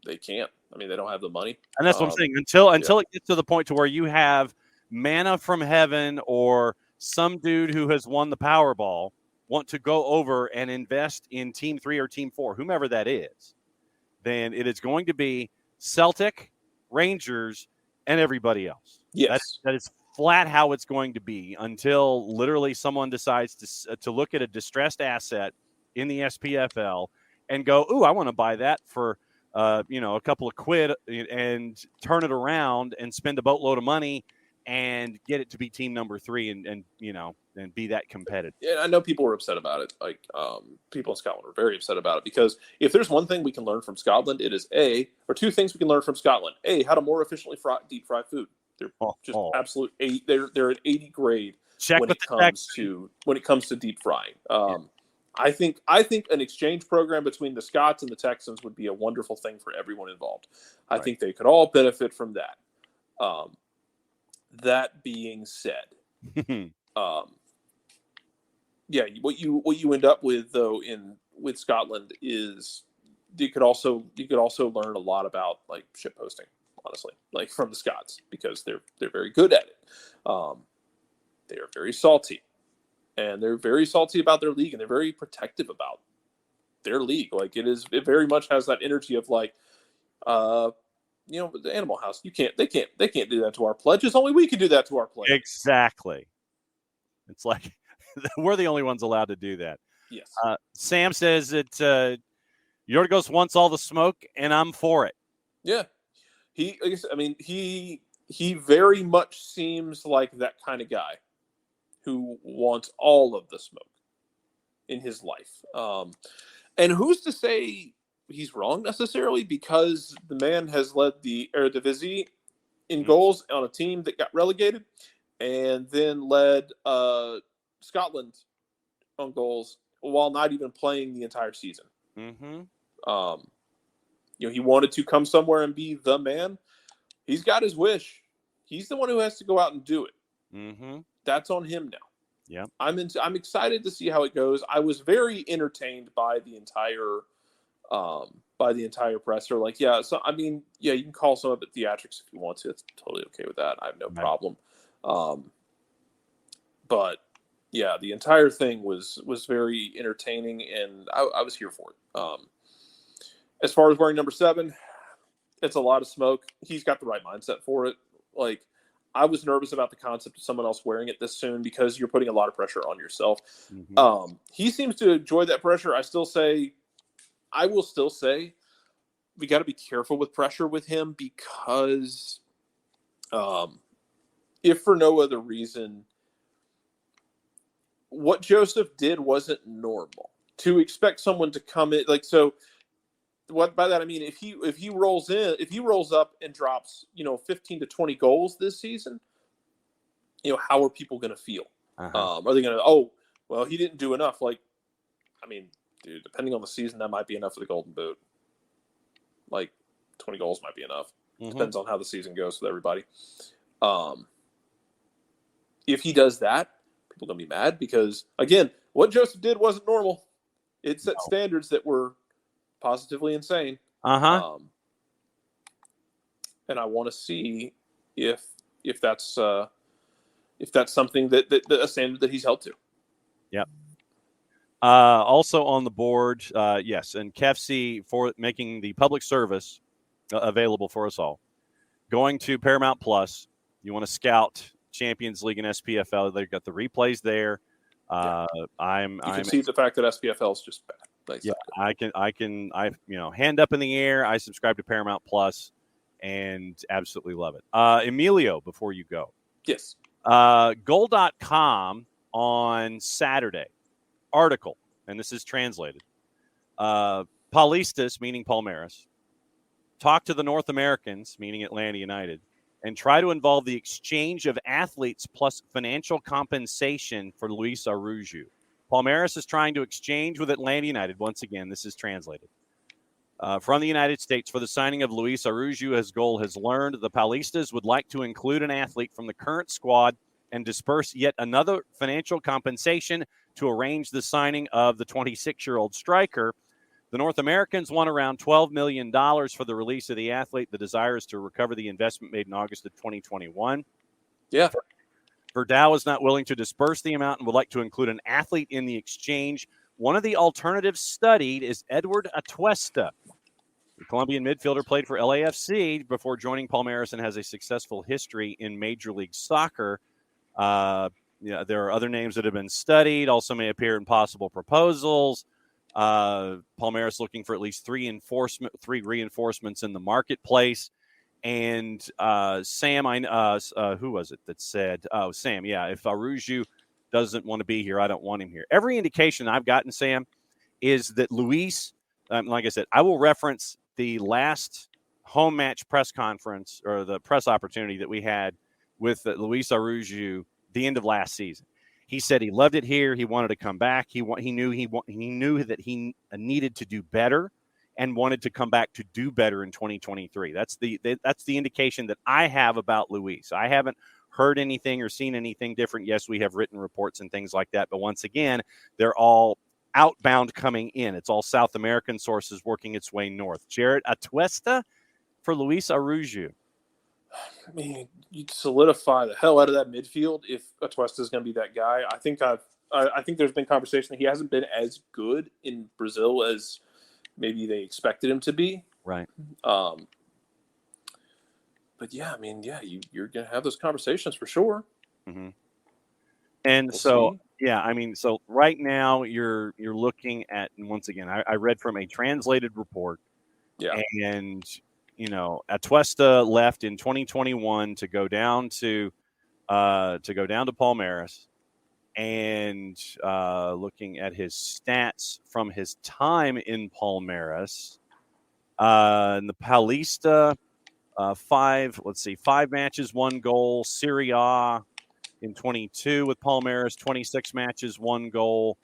They can't. I mean, they don't have the money. And that's what I'm saying. Until it gets to the point to where you have manna from heaven or some dude who has won the Powerball want to go over and invest in Team 3 or Team 4, whomever that is, then it is going to be Celtic, Rangers, and everybody else. Yes. That is flat how it's going to be until literally someone decides to look at a distressed asset in the SPFL and go, ooh, I want to buy that for a couple of quid and turn it around and spend a boatload of money and get it to be team number 3 and be that competitive. Yeah, I know people were upset about it. Like people in Scotland were very upset about it because if there's one thing we can learn from Scotland, it is two things we can learn from Scotland. How to more efficiently deep fry food. They're just absolute 80. They're an 80 grade when it comes to deep frying. I think an exchange program between the Scots and the Texans would be a wonderful thing for everyone involved. I think they could all benefit from that. That being said, what you end up with though with Scotland is you could also learn a lot about like ship posting, honestly, like from the Scots, because they're very good at it. They are very salty, and they're very salty about their league, and they're very protective about their league. Like it very much has that energy of like, the Animal House. They can't do that to our pledges. Only we can do that to our pledges. Exactly. It's like we're the only ones allowed to do that. Yes. Sam says that Yorgos wants all the smoke, and I'm for it. Yeah. He very much seems like that kind of guy who wants all of the smoke in his life. And who's to say he's wrong necessarily, because the man has led the Eredivisie in goals on a team that got relegated, and then led Scotland on goals while not even playing the entire season. Mm-hmm. He wanted to come somewhere and be the man. He's got his wish. He's the one who has to go out and do it. Mm-hmm. That's on him now. Yeah, I'm excited to see how it goes. I was very entertained by the entire presser. Like, you can call some of it theatrics if you want to. It's totally okay with that. I have no problem. But yeah, the entire thing was very entertaining, and I was here for it. As far as wearing number 7, it's a lot of smoke. He's got the right mindset for it. Like, I was nervous about the concept of someone else wearing it this soon because you're putting a lot of pressure on yourself. Mm-hmm. He seems to enjoy that pressure. I will still say we got to be careful with pressure with him because if for no other reason, what Joseph did wasn't normal. To expect someone to come in, like, so what by that I mean, if he rolls up and drops 15 to 20 goals this season, how are people going to feel? Are they going to well, he didn't do enough? Like, I mean, dude, depending on the season, that might be enough for the Golden Boot. Like 20 goals might be enough. Depends on how the season goes with everybody. If he does that, people are going to be mad because, again, what Joseph did wasn't normal. It set standards that were positively insane. And I want to see if that's something that a standard that he's held to. Yep. Also on the board, yes, and KFC for making the public service available for us all. Going to Paramount Plus, you want to scout Champions League and SPFL. They've got the replays there. You can see the fact that SPFL is just bad. I can, hand up in the air. I subscribe to Paramount Plus and absolutely love it. Emilio, before you go. Yes. Goal.com on Saturday. Article, and this is translated. Paulistas, meaning Palmeiras, talk to the North Americans, meaning Atlanta United, and try to involve the exchange of athletes plus financial compensation for Luis Araujo. Palmeiras is trying to exchange with Atlanta United. Once again, this is translated. From the United States for the signing of Luis Araujo, as Goal has learned, the Paulistas would like to include an athlete from the current squad and disperse yet another financial compensation to arrange the signing of the 26-year-old striker. The North Americans want around $12 million for the release of the athlete. The desire is to recover the investment made in August of 2021. Yeah. Verdão is not willing to disperse the amount and would like to include an athlete in the exchange. One of the alternatives studied is Edward Atuesta. The Colombian midfielder played for LAFC before joining Palmeiras and has a successful history in Major League Soccer. There are other names that have been studied, also may appear in possible proposals. Palmeiras looking for at least three reinforcements in the marketplace. And Sam, who was it that said, Sam, if Araujo doesn't want to be here, I don't want him here. Every indication I've gotten, Sam, is that Luis, like I said, I will reference the last home match press conference or the press opportunity that we had with Luis Araujo the end of last season. He said he loved it here. He wanted to come back. He knew that he needed to do better and wanted to come back to do better in 2023. That's the indication that I have about Luis. I haven't heard anything or seen anything different. Yes, we have written reports and things like that, but once again, they're all outbound coming in. It's all South American sources working its way north. Jared Atuesta for Luis Araujo. I mean, you'd solidify the hell out of that midfield if Atuesta is going to be that guy. I think there's been conversation that he hasn't been as good in Brazil as maybe they expected him to be. Right. But yeah, I mean, you're going to have those conversations for sure. Mm-hmm. And so right now you're looking at, and once again, I read from a translated report. Yeah. And Atuesta left in 2021 to go down to Palmeiras, and looking at his stats from his time in Palmeiras, in the Paulista, 5 matches, 1 goal. Serie A in 22 with Palmeiras, 26 matches, 1 goal.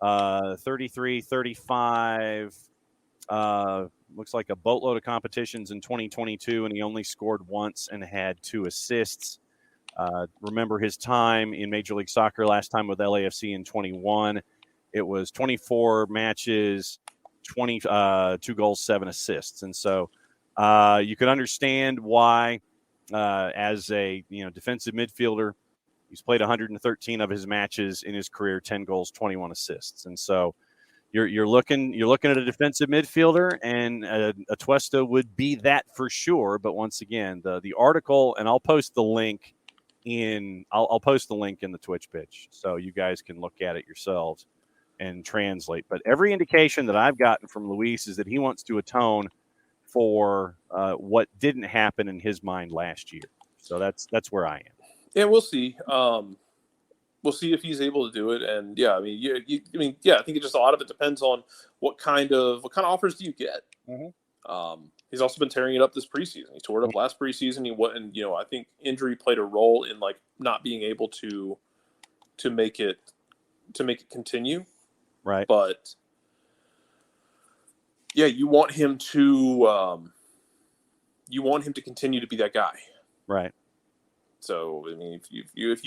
33, 35. Looks like a boatload of competitions in 2022, and he only scored once and had 2 assists. Remember his time in Major League Soccer last time with LAFC in 21. It was 24 matches, 2 goals, 7 assists. And so you could understand why, as a defensive midfielder, he's played 113 of his matches in his career, 10 goals, 21 assists. And so you're looking at a defensive midfielder, and Atuesta would be that for sure. But once again, the article, and I'll post the link in the Twitch pitch so you guys can look at it yourselves and translate. But every indication that I've gotten from Luis is that he wants to atone for what didn't happen in his mind last year. So that's where I am. Yeah, we'll see. we'll see if he's able to do it. And yeah, I mean, I think it just a lot of it depends on what kind of offers do you get. He's also been tearing it up this preseason. He tore it up last preseason. I think injury played a role in like not being able to make it continue. Right. But yeah, you want him to continue to be that guy. Right. So I mean, if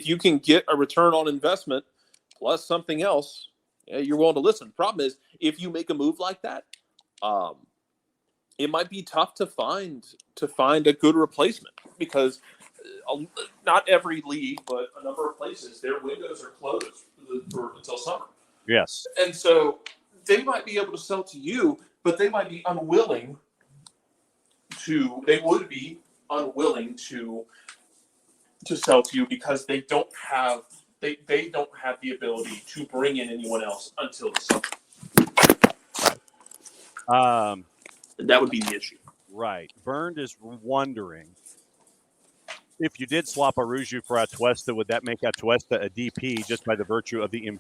you can get a return on investment plus something else, yeah, you're willing to listen. The problem is if you make a move like that, it might be tough to find a good replacement because not every league, but a number of places, their windows are closed until summer. Yes. And so they might be able to sell to you, but they might be unwilling to. They would be unwilling to sell to you because they don't have the ability to bring in anyone else until the summer. Right. That would be the issue. Right. Bernd is wondering if you did swap Aruju for Atuesta, would that make Atuesta a DP just by the virtue of the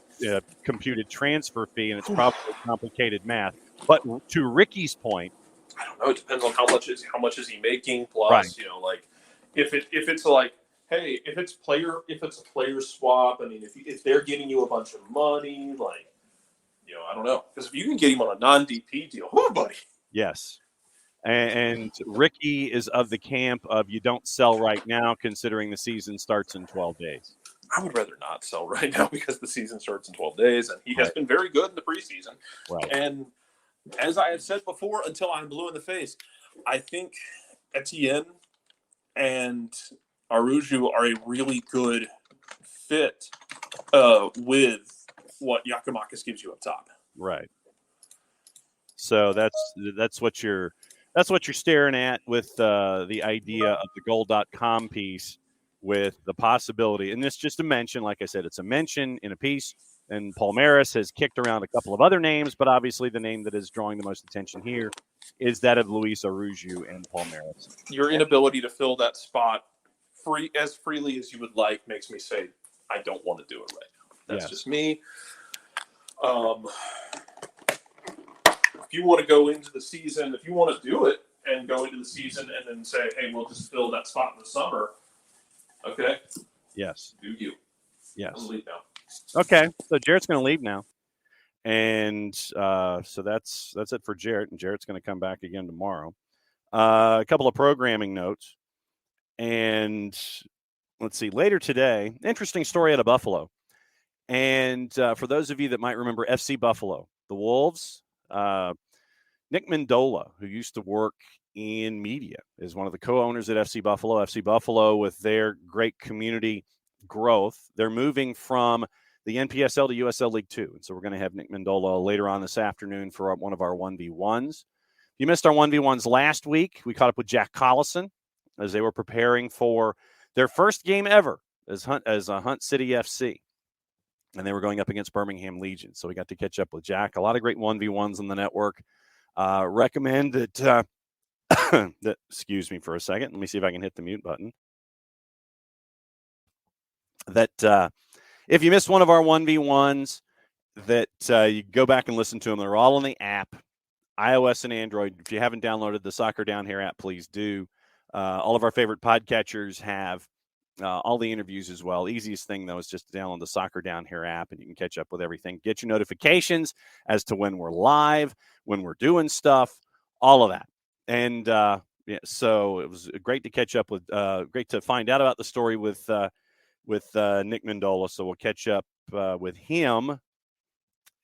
computed transfer fee? And it's probably complicated math. But to Ricky's point, I don't know. It depends on how much is he making. Plus, right. Like if it's like, hey, if it's a player swap. I mean, if they're getting you a bunch of money, like, I don't know, because if you can get him on a non-DP deal, buddy. Yes. And Ricky is of the camp of you don't sell right now, considering the season starts in 12 days. I would rather not sell right now because the season starts in 12 days, and he has been very good in the preseason. Right. And as I have said before, until I'm blue in the face, I think Etienne and Aruju are a really good fit with what Giakoumakis gives you up top. Right. So that's what you're staring at with the idea of the goal.com piece, with the possibility, and this just a mention, like I said, it's a mention in a piece, and Palmeiras has kicked around a couple of other names, but obviously the name that is drawing the most attention here is that of Luis Aruju and Palmeiras. Your inability to fill that spot as freely as you would like makes me say, I don't want to do it right now. That's just me. If you want to go into the season, if you want to do it and go into the season and then say, hey, we'll just fill that spot in the summer. Okay. Yes. Do you? Yes. I'm leave now. Okay. So Jarrett's going to leave now. And so that's it for Jarrett. And Jarrett's going to come back again tomorrow. A couple of programming notes. And let's see, later today, interesting story out of Buffalo. And for those of you that might remember FC Buffalo, the Wolves, Nick Mendola, who used to work in media, is one of the co-owners at FC Buffalo. FC Buffalo, with their great community growth, they're moving from the NPSL to USL League 2. And so we're going to have Nick Mendola later on this afternoon for one of our 1v1s. If you missed our 1v1s last week, we caught up with Jack Collison as they were preparing for their first game ever as Hunt City FC. And they were going up against Birmingham Legion. So we got to catch up with Jack. A lot of great 1v1s on the network. Recommend that, excuse me for a second. Let me see if I can hit the mute button. That if you missed one of our 1v1s, that you go back and listen to them. They're all on the app, iOS and Android. If you haven't downloaded the Soccer Down Here app, please do. All of our favorite podcatchers have all the interviews as well. Easiest thing, though, is just to download the Soccer Down Here app, and you can catch up with everything. Get your notifications as to when we're live, when we're doing stuff, all of that. And so it was great to catch up with, great to find out about the story with Nick Mendola. So we'll catch up with him,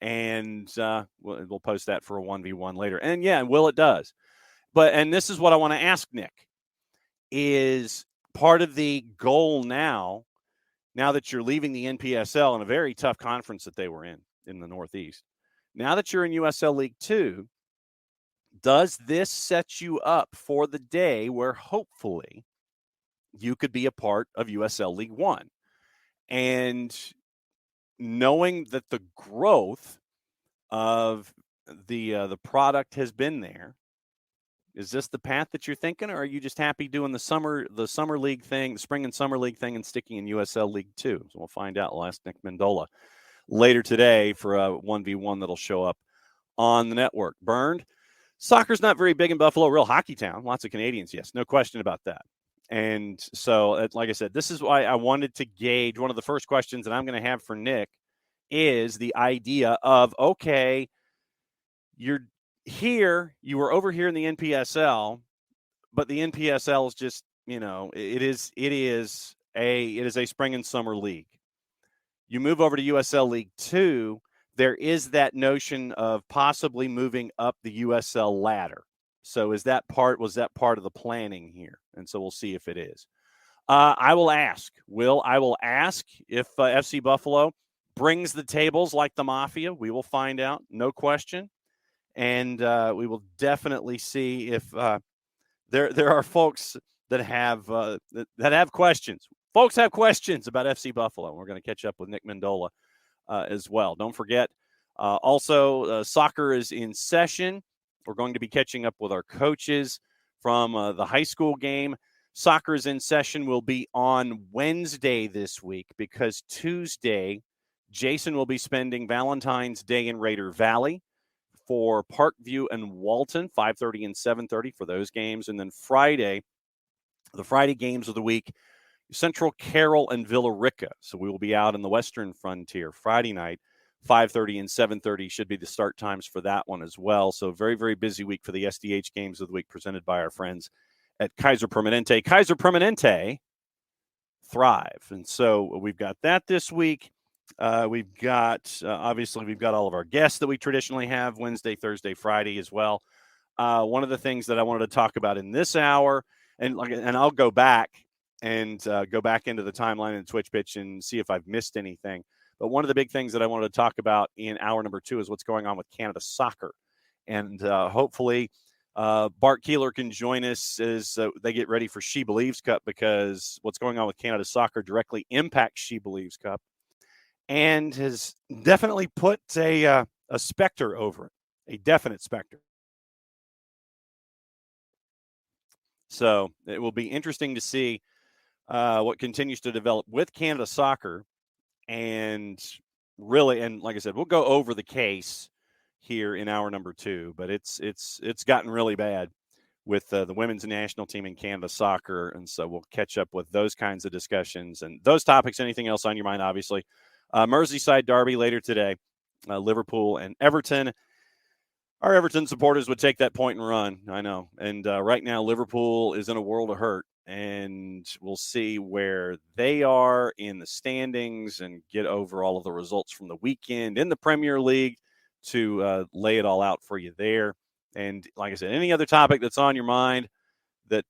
and we'll post that for a 1v1 later. And yeah, Will, it does. And this is what I want to ask Nick, is part of the goal now that you're leaving the NPSL in a very tough conference that they were in the Northeast, now that you're in USL League 2, does this set you up for the day where hopefully you could be a part of USL League 1? And knowing that the growth of the product has been there, Is this the path that you're thinking, or are you just happy doing the summer league thing, the spring and summer league thing, and sticking in USL League 2? So we'll find out. We'll ask Nick Mendola later today for a 1v1 that'll show up on the network. Burned. Soccer's not very big in Buffalo, real hockey town. Lots of Canadians, yes, no question about that. And so, like I said, this is why I wanted to gauge. One of the first questions that I'm going to have for Nick is the idea of, okay, you were over here in the NPSL, but the NPSL is just, it is a spring and summer league. You move over to USL League 2, there is that notion of possibly moving up the USL ladder. So was that part of the planning here? And so we'll see if it is. I will ask if FC Buffalo brings the tables like the Mafia. We will find out, no question. And we will definitely see if there are folks that have questions. Folks have questions about FC Buffalo. We're going to catch up with Nick Mendola as well. Don't forget, also, soccer is in session. We're going to be catching up with our coaches from the high school game. Soccer is in session will be on Wednesday this week because Tuesday, Jason will be spending Valentine's Day in Raider Valley for Parkview and Walton, 5:30 and 7:30 for those games. And then Friday, the Friday games of the week, Central Carroll and Villa Rica. So we will be out in the Western Frontier Friday night. 5:30 and 7:30 should be the start times for that one as well. So very, very busy week for the SDH games of the week presented by our friends at Kaiser Permanente. Kaiser Permanente, thrive. And so we've got that this week. We've got all of our guests that we traditionally have Wednesday, Thursday, Friday as well. One of the things that I wanted to talk about in this hour, and I'll go back and go back into the timeline and Twitch pitch and see if I've missed anything. But one of the big things that I wanted to talk about in hour number 2 is what's going on with Canada Soccer. And hopefully Bart Keeler can join us as they get ready for SheBelieves Cup, because what's going on with Canada Soccer directly impacts SheBelieves Cup and has definitely put a specter over it, a definite specter. So it will be interesting to see what continues to develop with Canada Soccer. And really, and like I said, we'll go over the case here in hour number 2, but it's gotten really bad with the women's national team in Canada Soccer. And so we'll catch up with those kinds of discussions and those topics. Anything else on your mind, obviously. Merseyside derby later today, Liverpool and Everton. Our Everton supporters would take that point and run, I know. And right now, Liverpool is in a world of hurt. And we'll see where they are in the standings and get over all of the results from the weekend in the Premier League to lay it all out for you there. And like I said, any other topic that's on your mind that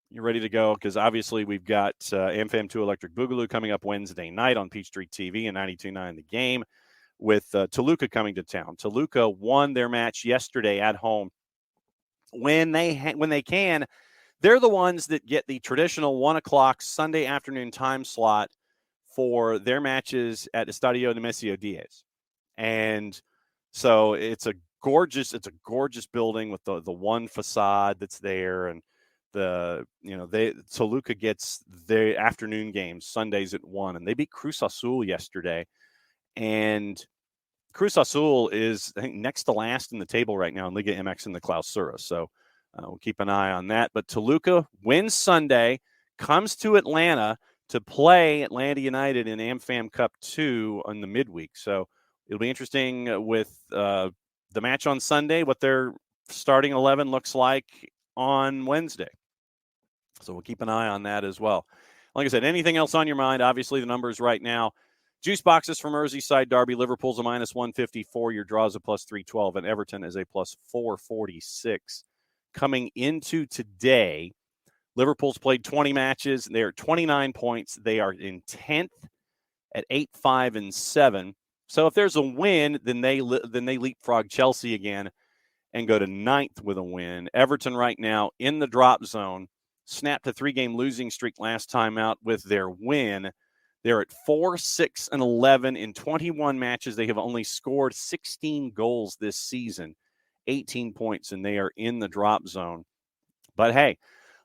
you're ready to go, because obviously we've got AmFam 2 Electric Boogaloo coming up Wednesday night on Peachtree TV and 92.9 The Game with Toluca coming to town. Toluca won their match yesterday at home. When they can, they're the ones that get the traditional 1 o'clock Sunday afternoon time slot for their matches at Estadio Nemesio Diaz. And so it's a gorgeous building with the one facade that's there. And Toluca gets their afternoon games Sundays at 1, and they beat Cruz Azul yesterday. And Cruz Azul is, I think, next to last in the table right now in Liga MX in the Clausura. So we'll keep an eye on that. But Toluca wins Sunday, comes to Atlanta to play Atlanta United in AmFam Cup 2 on the midweek. So it'll be interesting with the match on Sunday, what their starting 11 looks like on Wednesday. So we'll keep an eye on that as well. Like I said, anything else on your mind? Obviously, the numbers right now. Juice boxes for Merseyside derby. Liverpool's a minus 154. Your draw's a plus 312. And Everton is a plus 446. Coming into today, Liverpool's played 20 matches. They are 29 points. They are in 10th at 8-5-7. So if there's a win, then they leapfrog Chelsea again and go to 9th with a win. Everton right now in the drop zone. Snapped a 3-game losing streak last time out with their win. They're at 4-6-11 in 21 matches. They have only scored 16 goals this season. 18 points, and they are in the drop zone. But, hey,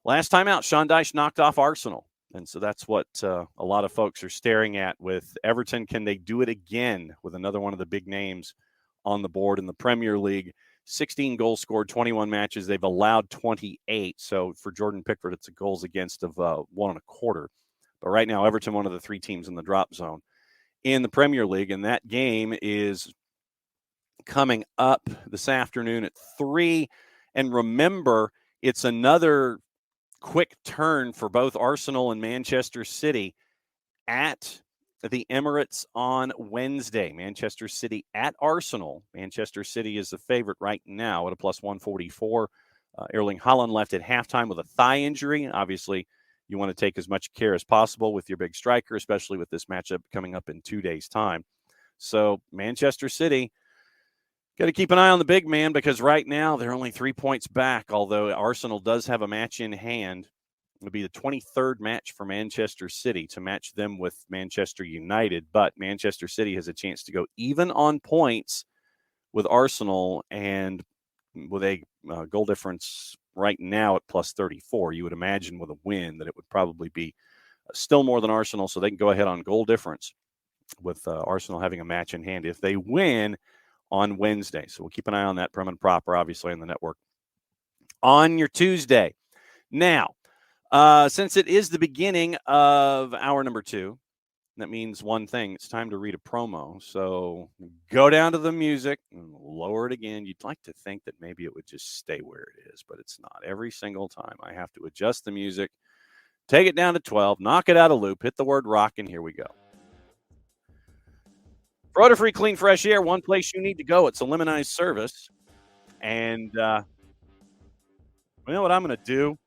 last time out, Sean Dyche knocked off Arsenal. And so that's what a lot of folks are staring at with Everton. Can they do it again with another one of the big names on the board in the Premier League? 16 goals scored, 21 matches. They've allowed 28. So for Jordan Pickford, it's a goals against of 1.25. But right now, Everton, one of the 3 teams in the drop zone in the Premier League. And that game is coming up this afternoon at 3. And remember, it's another quick turn for both Arsenal and Manchester City at the Emirates on Wednesday. Manchester City at Arsenal. Manchester City is the favorite right now at a plus 144. Erling Haaland left at halftime with a thigh injury. Obviously, you want to take as much care as possible with your big striker, especially with this matchup coming up in 2 days' time. So Manchester City, got to keep an eye on the big man because right now they're only 3 points back, although Arsenal does have a match in hand. It would be the 23rd match for Manchester City to match them with Manchester United, but Manchester City has a chance to go even on points with Arsenal, and with a goal difference right now at plus 34, you would imagine with a win that it would probably be still more than Arsenal, so they can go ahead on goal difference with Arsenal having a match in hand if they win on Wednesday. So we'll keep an eye on that, Prem and Proper, obviously, on the network on your Tuesday. Now, since it is the beginning of hour number 2, that means one thing. It's time to read a promo. So go down to the music and lower it again. You'd like to think that maybe it would just stay where it is, but it's not. Every single time I have to adjust the music, take it down to 12, knock it out of loop, hit the word rock, and here we go. For odor-free, clean, fresh air, one place you need to go. It's a Lemonize service. And you know what I'm going to do?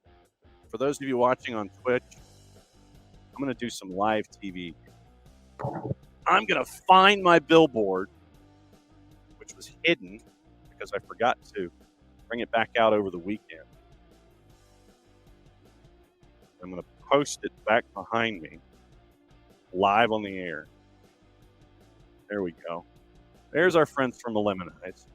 For those of you watching on Twitch, I'm going to do some live TV. I'm going to find my billboard, which was hidden because I forgot to bring it back out over the weekend. I'm going to post it back behind me, live on the air. There we go. There's our friends from Lemonize.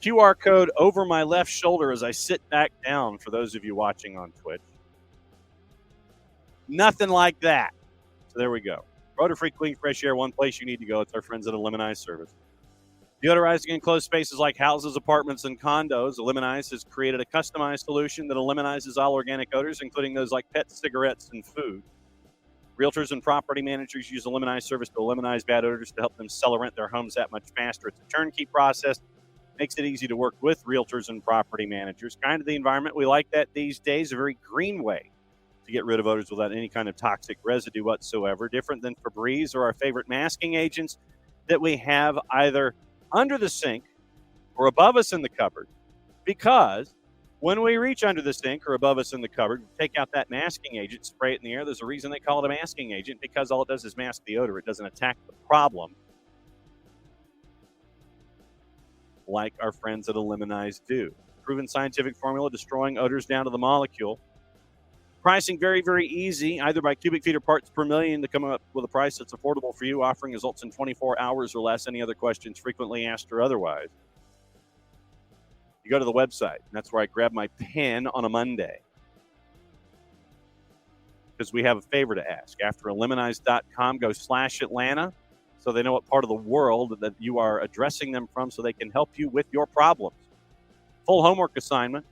QR code over my left shoulder as I sit back down for those of you watching on Twitch. Nothing like that. So there we go. Odor-free, clean, fresh air, one place you need to go. It's our friends at Lemonize service. Deodorizing enclosed spaces like houses, apartments, and condos, Lemonize has created a customized solution that eliminizes all organic odors, including those like pets, cigarettes, and food. Realtors and property managers use the Lemonize service to eliminate bad odors to help them sell or rent their homes that much faster. It's a turnkey process. Makes it easy to work with realtors and property managers. Kind of the environment we like that these days, a very green way to get rid of odors without any kind of toxic residue whatsoever. Different than Febreze or our favorite masking agents that we have either under the sink or above us in the cupboard. Because when we reach under the sink or above us in the cupboard, take out that masking agent, spray it in the air. There's a reason they call it a masking agent, because all it does is mask the odor. It doesn't attack the problem like our friends at Lemonize do. Proven scientific formula destroying odors down to the molecule. Pricing very, very easy, either by cubic feet or parts per million, to come up with a price that's affordable for you, offering results in 24 hours or less. Any other questions frequently asked or otherwise? You go to the website, and that's where I grab my pen on a Monday, because we have a favor to ask. After Lemonize.com, go /Atlanta, so they know what part of the world that you are addressing them from, so they can help you with your problems. Full homework assignment,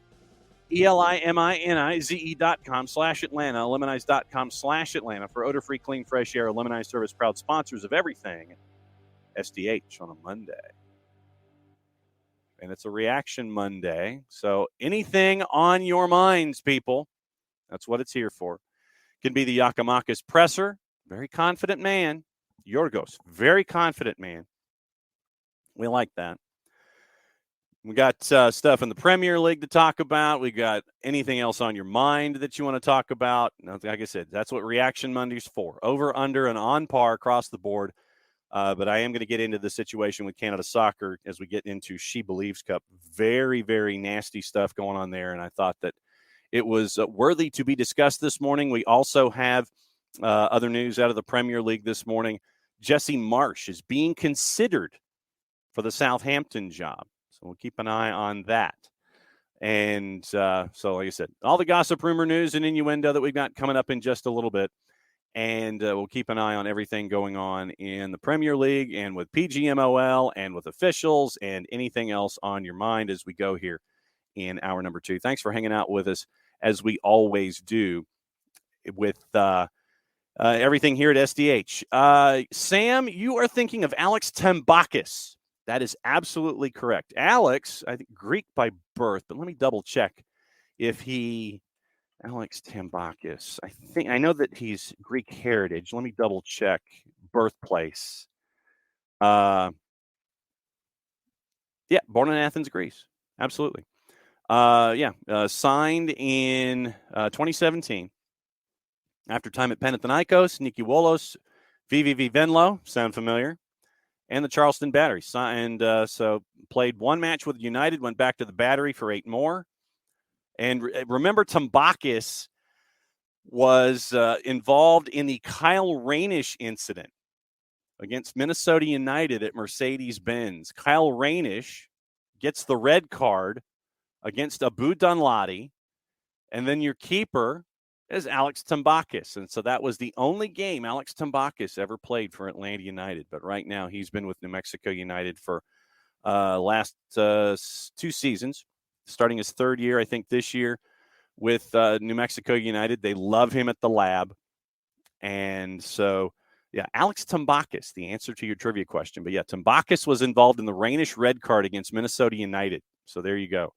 ELIMINIZE.com /Atlanta, Lemonize.com /Atlanta for odor-free, clean, fresh air. Lemonize service, proud sponsors of everything SDH on a Monday. And it's a reaction Monday. So anything on your minds, people, that's what it's here for. Can be the Yakamakis presser, very confident man. Yorgos, very confident man. We like that. We got stuff in the Premier League to talk about. We got anything else on your mind that you want to talk about. Like I said, that's what Reaction Monday's for. Over, under, and on par across the board. But I am going to get into the situation with Canada Soccer as we get into SheBelieves Cup. Very, very nasty stuff going on there, and I thought that it was worthy to be discussed this morning. We also have other news out of the Premier League this morning. Jesse Marsch is being considered for the Southampton job. So So we'll keep an eye on that. And so, like I said, all the gossip, rumor, news, and innuendo that we've got coming up in just a little bit. And we'll keep an eye on everything going on in the Premier League and with PGMOL and with officials and anything else on your mind as we go here in hour number 2. Thanks for hanging out with us, as we always do, with everything here at SDH. Sam, you are thinking of Alex Tambakis. That is absolutely correct. Alex, I think Greek by birth, but let me double check if he Alex Tambakis. I know that he's Greek heritage. Let me double check birthplace. Yeah, born in Athens, Greece. Absolutely. Signed in 2017 after time at Panathinaikos, Niki Wolos, VVV Venlo, sound familiar, and the Charleston Battery. So played one match with United, went back to the Battery for 8 more. And remember, Tambakis was involved in the Kyle Rainish incident against Minnesota United at Mercedes-Benz. Kyle Rainish gets the red card against Abu Dunladi, and then your keeper is Alex Tambakis. And so that was the only game Alex Tambakis ever played for Atlanta United. But right now he's been with New Mexico United for last 2 seasons, starting his 3rd year, I think, this year with New Mexico United. They love him at the lab. And so, yeah, Alex Tambakis, the answer to your trivia question. But, yeah, Tambakis was involved in the Rainish red card against Minnesota United. So there you go.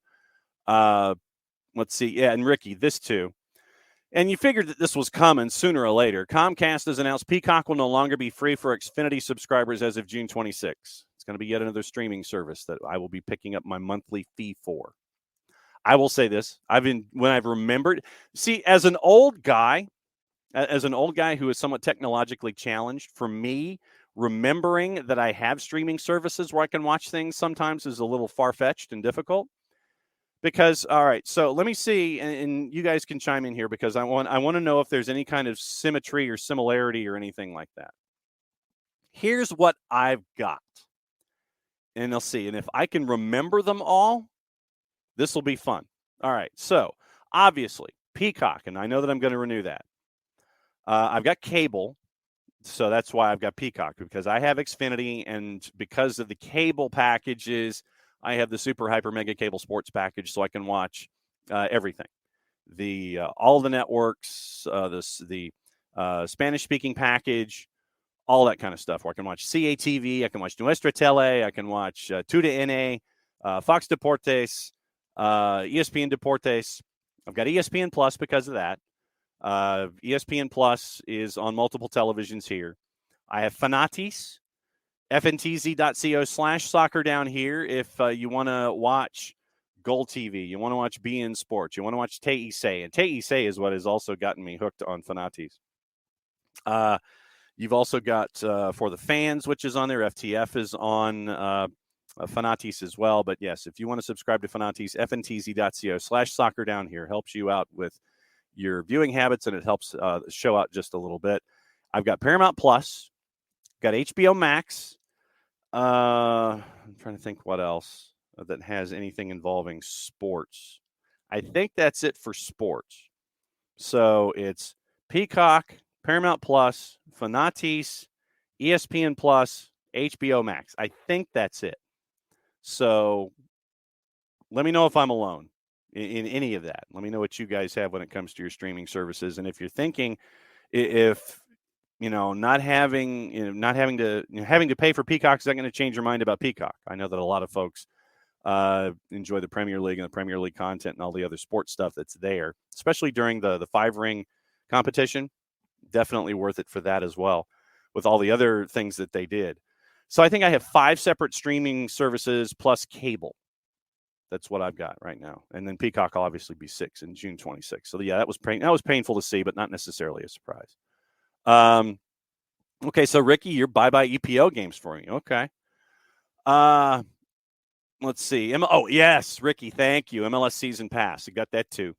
Let's see. Yeah, and Ricky, this too. And you figured that this was coming sooner or later. Comcast has announced Peacock will no longer be free for Xfinity subscribers as of June 26. It's going to be yet another streaming service that I will be picking up my monthly fee for. I will say this. When I've remembered, see, as an old guy who is somewhat technologically challenged, for me, remembering that I have streaming services where I can watch things sometimes is a little far-fetched and difficult. Because, all right, so let me see, and you guys can chime in here because I want to know if there's any kind of symmetry or similarity or anything like that. Here's what I've got. And I'll see. And if I can remember them all, this will be fun. All right, so obviously, Peacock, and I know that I'm going to renew that. I've got cable, so that's why I've got Peacock, because I have Xfinity, and because of the cable packages, I have the super hyper mega cable sports package, so I can watch everything. All the networks, the Spanish speaking package, all that kind of stuff. Where I can watch CATV, I can watch Nuestra Tele, I can watch Tuda NA, Fox Deportes, ESPN Deportes. I've got ESPN Plus because of that. ESPN Plus is on multiple televisions here. I have Fanatis, fntz.co/soccer down here if you want to watch Goal TV, you want to watch BN Sports, you want to watch Teisei, and Teisei is what has also gotten me hooked on Fanatis. You've also got For the Fans, which is on there. FTF is on Fanatis as well. But yes, if you want to subscribe to Fanatis, fntz.co/soccer down here helps you out with your viewing habits, and it helps show out just a little bit. I've got Paramount Plus, got HBO Max. I'm trying to think what else that has anything involving sports. I think that's it for sports. So it's Peacock, Paramount Plus, Fanatis, ESPN Plus, HBO Max. I think that's it. So let me know if I'm alone in any of that. Let me know what you guys have when it comes to your streaming services. And if you're thinking, if not having to pay for Peacock, is that going to change your mind about Peacock? I know that a lot of folks enjoy the Premier League and the Premier League content and all the other sports stuff that's there, especially during the 5-ring competition. Definitely worth it for that as well, with all the other things that they did. So I think I have 5 separate streaming services plus cable. That's what I've got right now. And then Peacock will obviously be 6 in June 26th. So yeah, that was painful to see, but not necessarily a surprise. Okay, so Ricky, you're bye-bye EPO games for me. Okay. Let's see. Oh, yes, Ricky, thank you. MLS Season Pass. I got that too.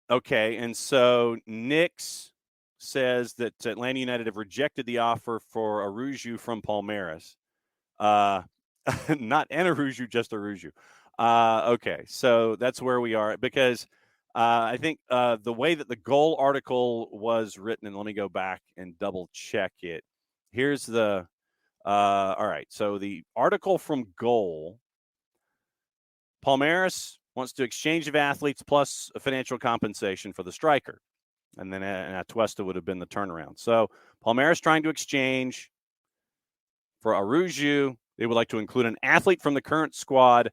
Okay, and so Nix says that Atlanta United have rejected the offer for Aruju from Palmeiras. Not an Aruju, just Aruju. Okay, so that's where we are because I think the way that the Goal article was written, and let me go back and double check it. Here's the all right. So the article from Goal, Palmeiras wants to exchange of athletes plus a financial compensation for the striker, and then Atuesta would have been the turnaround. So Palmeiras trying to exchange for Aruju. They would like to include an athlete from the current squad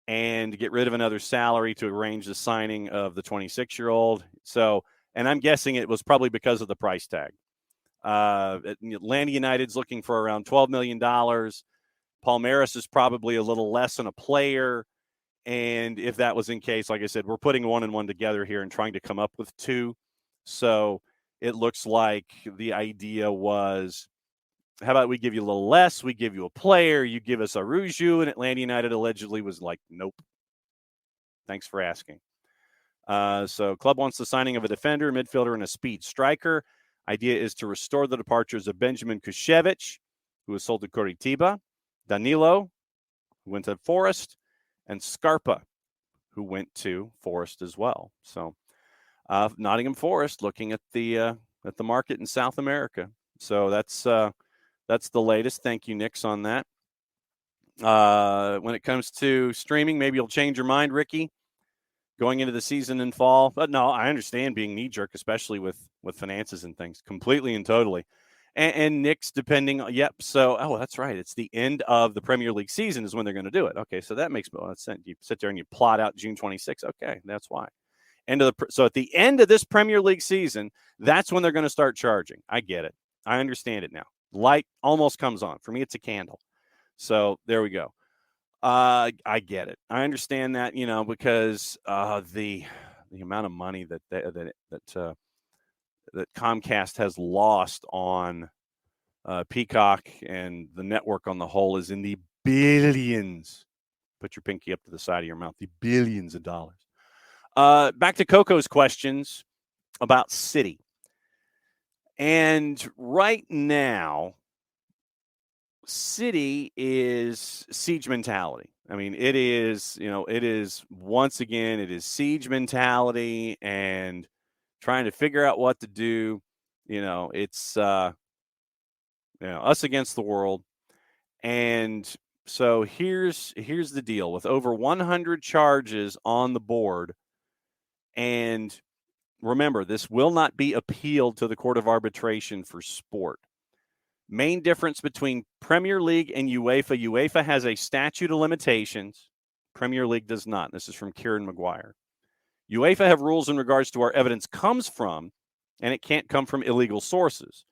and get rid of another salary to arrange the signing of the 26-year-old. So, and I'm guessing it was probably because of the price tag. Atlanta United's looking for around $12 million. Palmeiras is probably a little less than a player. And if that was in case, like I said, we're putting one and one together here and trying to come up with two. So it looks like the idea was, how about we give you a little less? We give you a player. You give us Aruju. And Atlanta United allegedly was like, nope. Thanks for asking. So club wants the signing of a defender, midfielder, and a speed striker. Idea is to restore the departures of Benjamin Kushevich, who was sold to Curitiba, Danilo, who went to Forest, and Scarpa, who went to Forest as well. So Nottingham Forest looking at the market in South America. So that's the latest. Thank you, Nix, on that. When it comes to streaming, maybe you'll change your mind, Ricky, going into the season in fall. But no, I understand being knee-jerk, especially with finances and things, completely and totally. And Nick's depending on, yep. So, that's right. It's the end of the Premier League season is when they're going to do it. Okay, so that makes sense. You sit there and you plot out June 26th. Okay, that's why. So at the end of this Premier League season, that's when they're going to start charging. I get it. I understand it now. Light almost comes on. For me, it's a candle. So there we go. I get it. I understand that, because the amount of money that Comcast has lost on Peacock and the network on the whole is in the billions. Put your pinky up to the side of your mouth. The billions of dollars. Back to Coco's questions about City. And right now, City is siege mentality. I mean, it is once again, it is siege mentality and trying to figure out what to do. It's us against the world. And so here's the deal with over 100 charges on the board. And remember, this will not be appealed to the Court of Arbitration for Sport. Main difference between Premier League and UEFA. UEFA has a statute of limitations. Premier League does not. This is from Kieran Maguire. UEFA have rules in regards to where evidence comes from, and it can't come from illegal sources.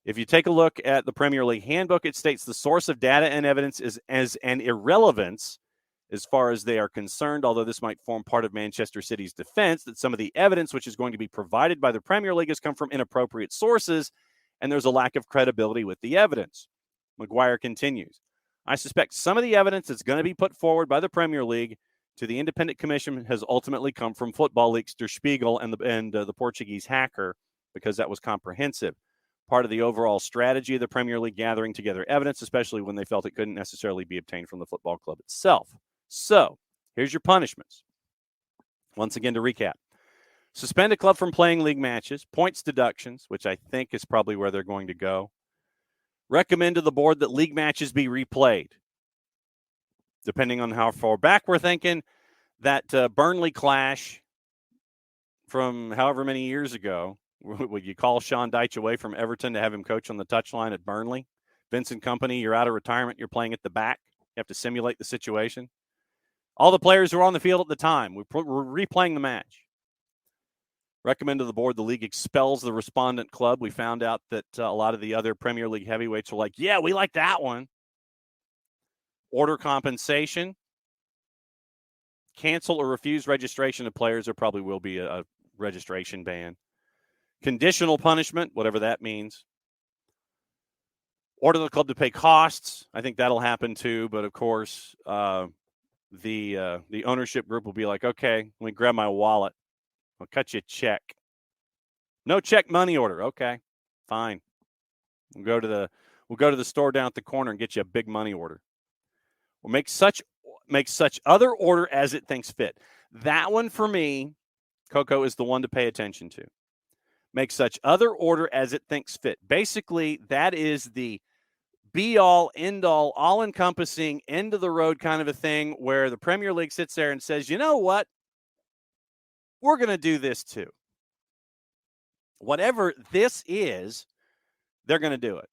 If you take a look at the Premier League handbook, it states the source of data and evidence is as an irrelevance as far as they are concerned, although this might form part of Manchester City's defense that some of the evidence which is going to be provided by the Premier League has come from inappropriate sources, and there's a lack of credibility with the evidence. Maguire continues, I suspect some of the evidence that's going to be put forward by the Premier League to the independent commission has ultimately come from Football Leaks, Der Spiegel, and the Portuguese hacker, because that was comprehensive. Part of the overall strategy of the Premier League gathering together evidence, especially when they felt it couldn't necessarily be obtained from the football club itself. So, here's your punishments. Once again, to recap. Suspend a club from playing league matches, points deductions, which I think is probably where they're going to go. Recommend to the board that league matches be replayed. Depending on how far back we're thinking, that Burnley clash from however many years ago, would you call Sean Dyche away from Everton to have him coach on the touchline at Burnley? Vincent Kompany, you're out of retirement, you're playing at the back. You have to simulate the situation. All the players who were on the field at the time, we're replaying the match. Recommend to the board the league expels the respondent club. We found out that a lot of the other Premier League heavyweights were like, yeah, we like that one. Order compensation. Cancel or refuse registration of players. There probably will be a registration ban. Conditional punishment, whatever that means. Order the club to pay costs. I think that'll happen too. But of course, the ownership group will be like, okay, let me grab my wallet. I'll cut you a check. No check, money order. Okay, fine. We'll go to the store down at the corner and get you a big money order. or make such other order as it thinks fit. That one for me, Coco, is the one to pay attention to. Make such other order as it thinks fit. Basically, that is the be-all, end-all, all-encompassing, end-of-the-road kind of a thing where the Premier League sits there and says, you know what? We're going to do this too. Whatever this is, they're going to do it.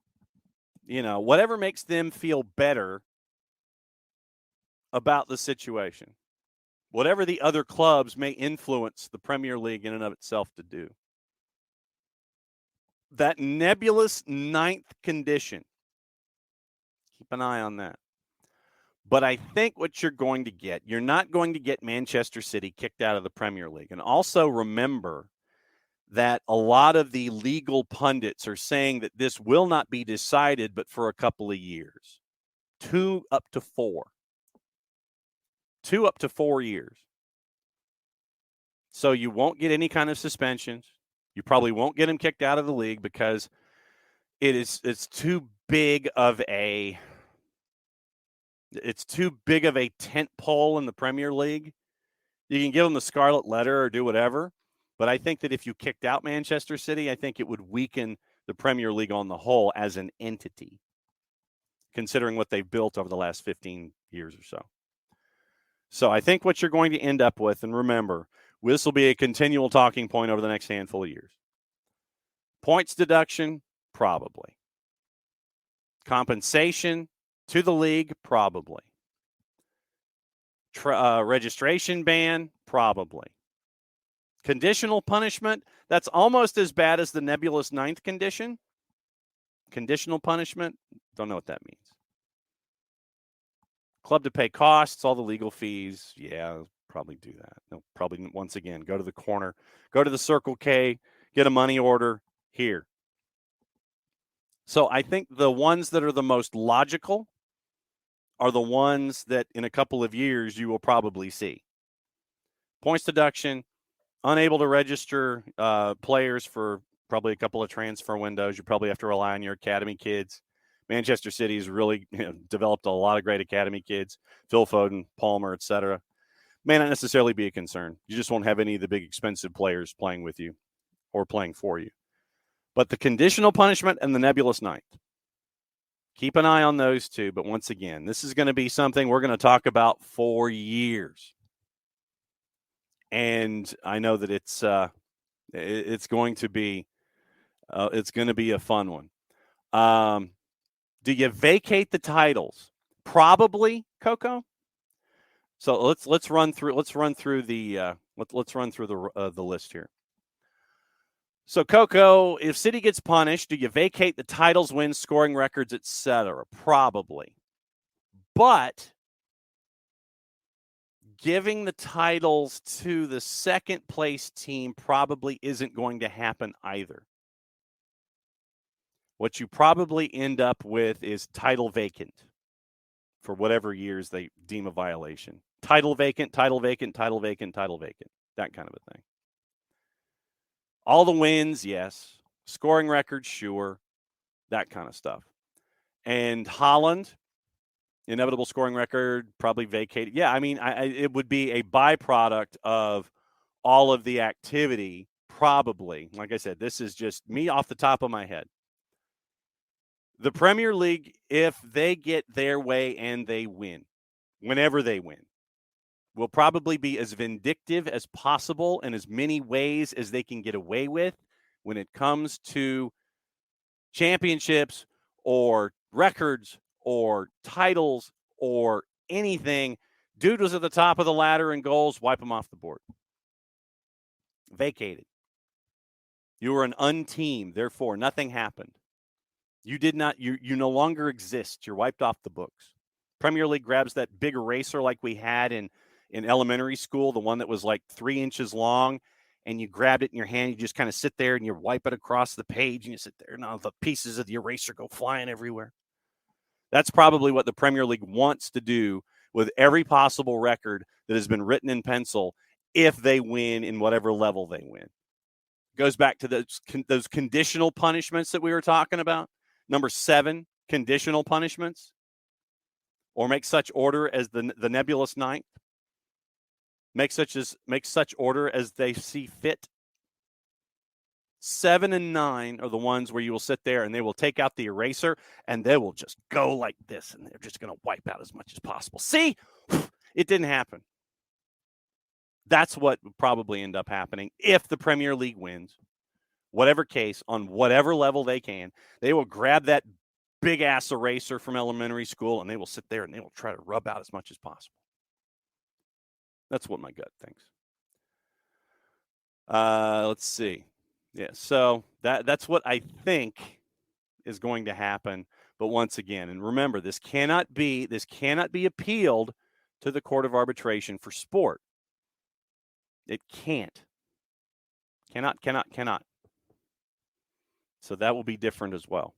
Whatever makes them feel better about the situation. Whatever the other clubs may influence the Premier League in and of itself to do. That nebulous ninth condition. Keep an eye on that. But I think what you're going to get, you're not going to get Manchester City kicked out of the Premier League. And also remember that a lot of the legal pundits are saying that this will not be decided but for a couple of years. 2 up to 4. 2 up to 4 years. So you won't get any kind of suspensions. You probably won't get him kicked out of the league because it's too big of a tent pole in the Premier League. You can give them the scarlet letter or do whatever, but I think that if you kicked out Manchester City, I think it would weaken the Premier League on the whole as an entity, considering what they've built over the last 15 years or so. So I think what you're going to end up with, and remember, this will be a continual talking point over the next handful of years. Points deduction, probably. Compensation to the league, probably. Registration ban, probably. Conditional punishment, that's almost as bad as the nebulous ninth condition. Conditional punishment, don't know what that means. Club to pay costs, all the legal fees, yeah, probably do that. They'll probably, once again, go to the corner, go to the Circle K, get a money order here. So I think the ones that are the most logical are the ones that in a couple of years you will probably see. Points deduction, unable to register players for probably a couple of transfer windows. You probably have to rely on your academy kids. Manchester City has really developed a lot of great academy kids. Phil Foden, Palmer, etc. May not necessarily be a concern. You just won't have any of the big expensive players playing with you or playing for you. But the conditional punishment and the nebulous ninth. Keep an eye on those two. But once again, this is going to be something we're going to talk about for years. And I know that it's going to be a fun one. Do you vacate the titles? Probably, Coco. So let's run through the list here. So, Coco, if City gets punished, do you vacate the titles, wins, scoring records, etc.? Probably. But giving the titles to the second place team probably isn't going to happen either. What you probably end up with is title vacant for whatever years they deem a violation. Title vacant, title vacant, title vacant, title vacant. That kind of a thing. All the wins, yes. Scoring records, sure. That kind of stuff. And Holland, inevitable scoring record, probably vacated. Yeah, I mean, it would be a byproduct of all of the activity, probably. Like I said, this is just me off the top of my head. The Premier League, if they get their way and they win, whenever they win, will probably be as vindictive as possible in as many ways as they can get away with when it comes to championships or records or titles or anything. Dude was at the top of the ladder in goals, wipe him off the board. Vacated. You were an unteam, therefore nothing happened. You did not, you no longer exist. You're wiped off the books. Premier League grabs that big eraser like we had in elementary school, the one that was like 3 inches long, and you grabbed it in your hand. You just kind of sit there and you wipe it across the page, and you sit there, and all the pieces of the eraser go flying everywhere. That's probably what the Premier League wants to do with every possible record that has been written in pencil if they win in whatever level they win. Goes back to those conditional punishments that we were talking about. Number 7, conditional punishments. or make such order as the nebulous ninth, make such order as they see fit. 7 and 9 are the ones where you will sit there and they will take out the eraser and they will just go like this, and they're just going to wipe out as much as possible. See, it didn't happen. That's what would probably end up happening if the Premier League wins. Whatever case, on whatever level they can, they will grab that big-ass eraser from elementary school and they will sit there and they will try to rub out as much as possible. That's what my gut thinks. Let's see. Yeah, so that's what I think is going to happen. But once again, and remember, this cannot be appealed to the Court of Arbitration for Sport. It can't. Cannot. So that will be different as well.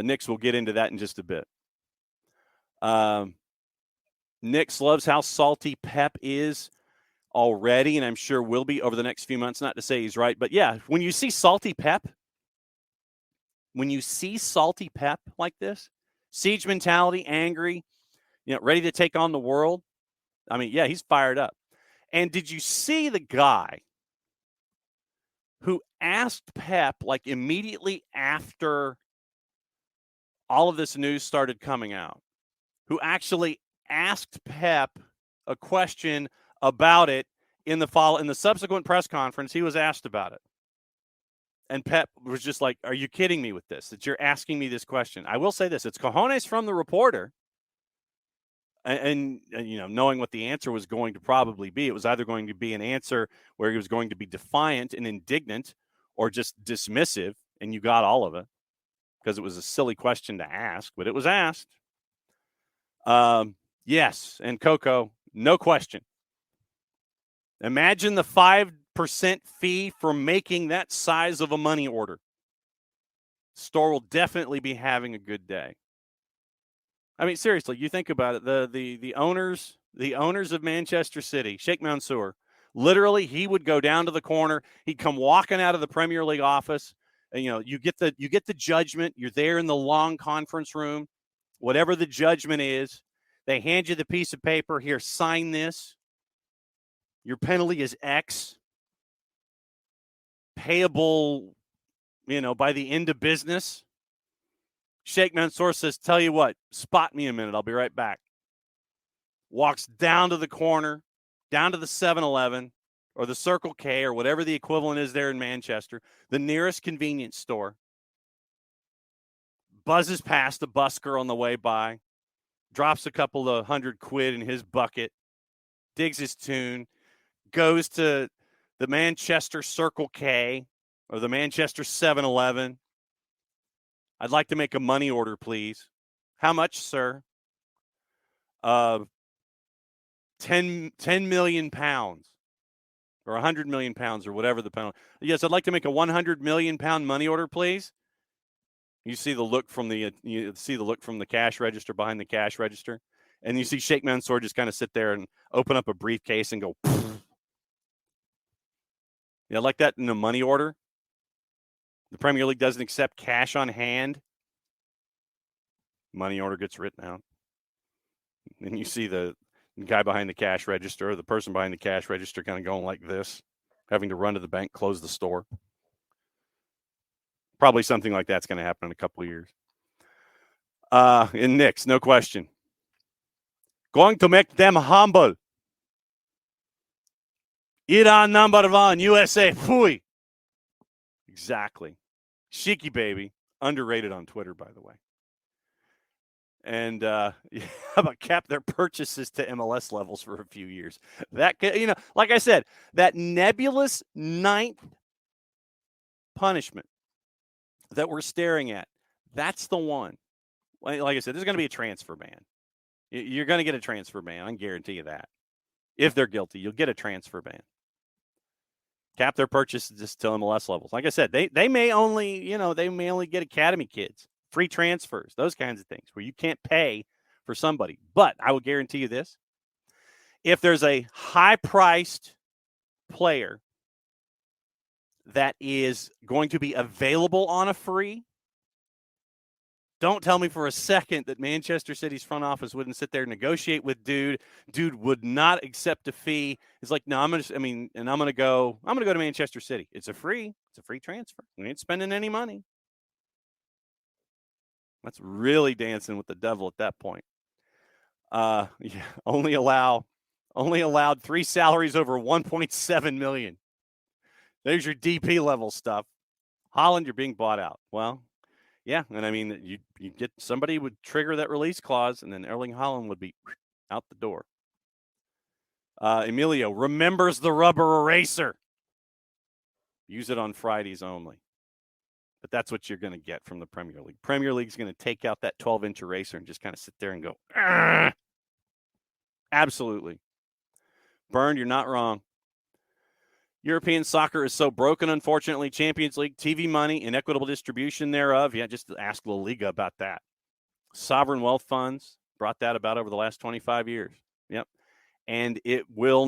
Nix will get into that in just a bit. Nix loves how salty Pep is already, and I'm sure will be over the next few months. Not to say he's right, but yeah, when you see salty Pep like this, siege mentality, angry, ready to take on the world, I mean, yeah, he's fired up. And did you see the guy who asked Pep, like immediately after all of this news started coming out, who actually asked Pep a question about it in the subsequent press conference? He was asked about it. And Pep was just like, are you kidding me with this, that you're asking me this question? I will say this, it's cojones from the reporter. And knowing what the answer was going to probably be, it was either going to be an answer where he was going to be defiant and indignant or just dismissive, and you got all of it because it was a silly question to ask, but it was asked. Yes, and Coco, no question. Imagine the 5% fee for making that size of a money order. Store will definitely be having a good day. I mean, seriously, you think about it. The owners of Manchester City, Sheikh Mansour, literally, he would go down to the corner. He'd come walking out of the Premier League office. And, you get the judgment. You're there in the long conference room, whatever the judgment is. They hand you the piece of paper. Here, sign this. Your penalty is X. Payable, by the end of business. Sheikh Mansour says, tell you what, spot me a minute. I'll be right back. Walks down to the corner, down to the 7-Eleven or the Circle K or whatever the equivalent is there in Manchester, the nearest convenience store. Buzzes past a busker on the way by, drops a couple of $100 in his bucket, digs his tune, goes to the Manchester Circle K or the Manchester 7-Eleven. I'd like to make a money order, please. How much, sir? 10 million pounds or 100 million pounds or whatever the pound. Yes, I'd like to make a 100 million pound money order, please. You see the look from the cash register behind the cash register, and you see Sheikh Mansour just kind of sit there and open up a briefcase and go, yeah, like that in a money order. The Premier League doesn't accept cash on hand. Money order gets written out. And you see the guy behind the cash register or the person behind the cash register kind of going like this, having to run to the bank, close the store. Probably something like that's going to happen in a couple of years. In Knicks, no question. Going to make them humble. Iran #1, USA, fui. Exactly. Sheiky baby. Underrated on Twitter, by the way. And how about cap their purchases to MLS levels for a few years? That, like I said, that nebulous 9th punishment that we're staring at, that's the one. Like I said, there's going to be a transfer ban. You're going to get a transfer ban. I can guarantee you that. If they're guilty, you'll get a transfer ban. Cap their purchases to MLS levels. Like I said, they may only get academy kids, free transfers, those kinds of things where you can't pay for somebody. But I will guarantee you this. If there's a high-priced player that is going to be available on a free, Don't tell me for a second that Manchester City's front office wouldn't sit there and negotiate with dude. Dude would not accept a fee. It's like, no, I'm going to go to Manchester City. It's a free transfer. We ain't spending any money. That's really dancing with the devil at that point. Yeah, only allowed 3 salaries over 1.7 million. There's your DP level stuff. Holland, you're being bought out. Well, yeah, and I mean, you get somebody would trigger that release clause, and then Erling Haaland would be out the door. Emilio remembers the rubber eraser. Use it on Fridays only. But that's what you're going to get from the Premier League. Premier League's going to take out that 12-inch eraser and just kind of sit there and go, argh! Absolutely. Burned, you're not wrong. European soccer is so broken, unfortunately. Champions League, TV money, inequitable distribution thereof. Yeah, just ask La Liga about that. Sovereign wealth funds brought that about over the last 25 years. Yep. And we will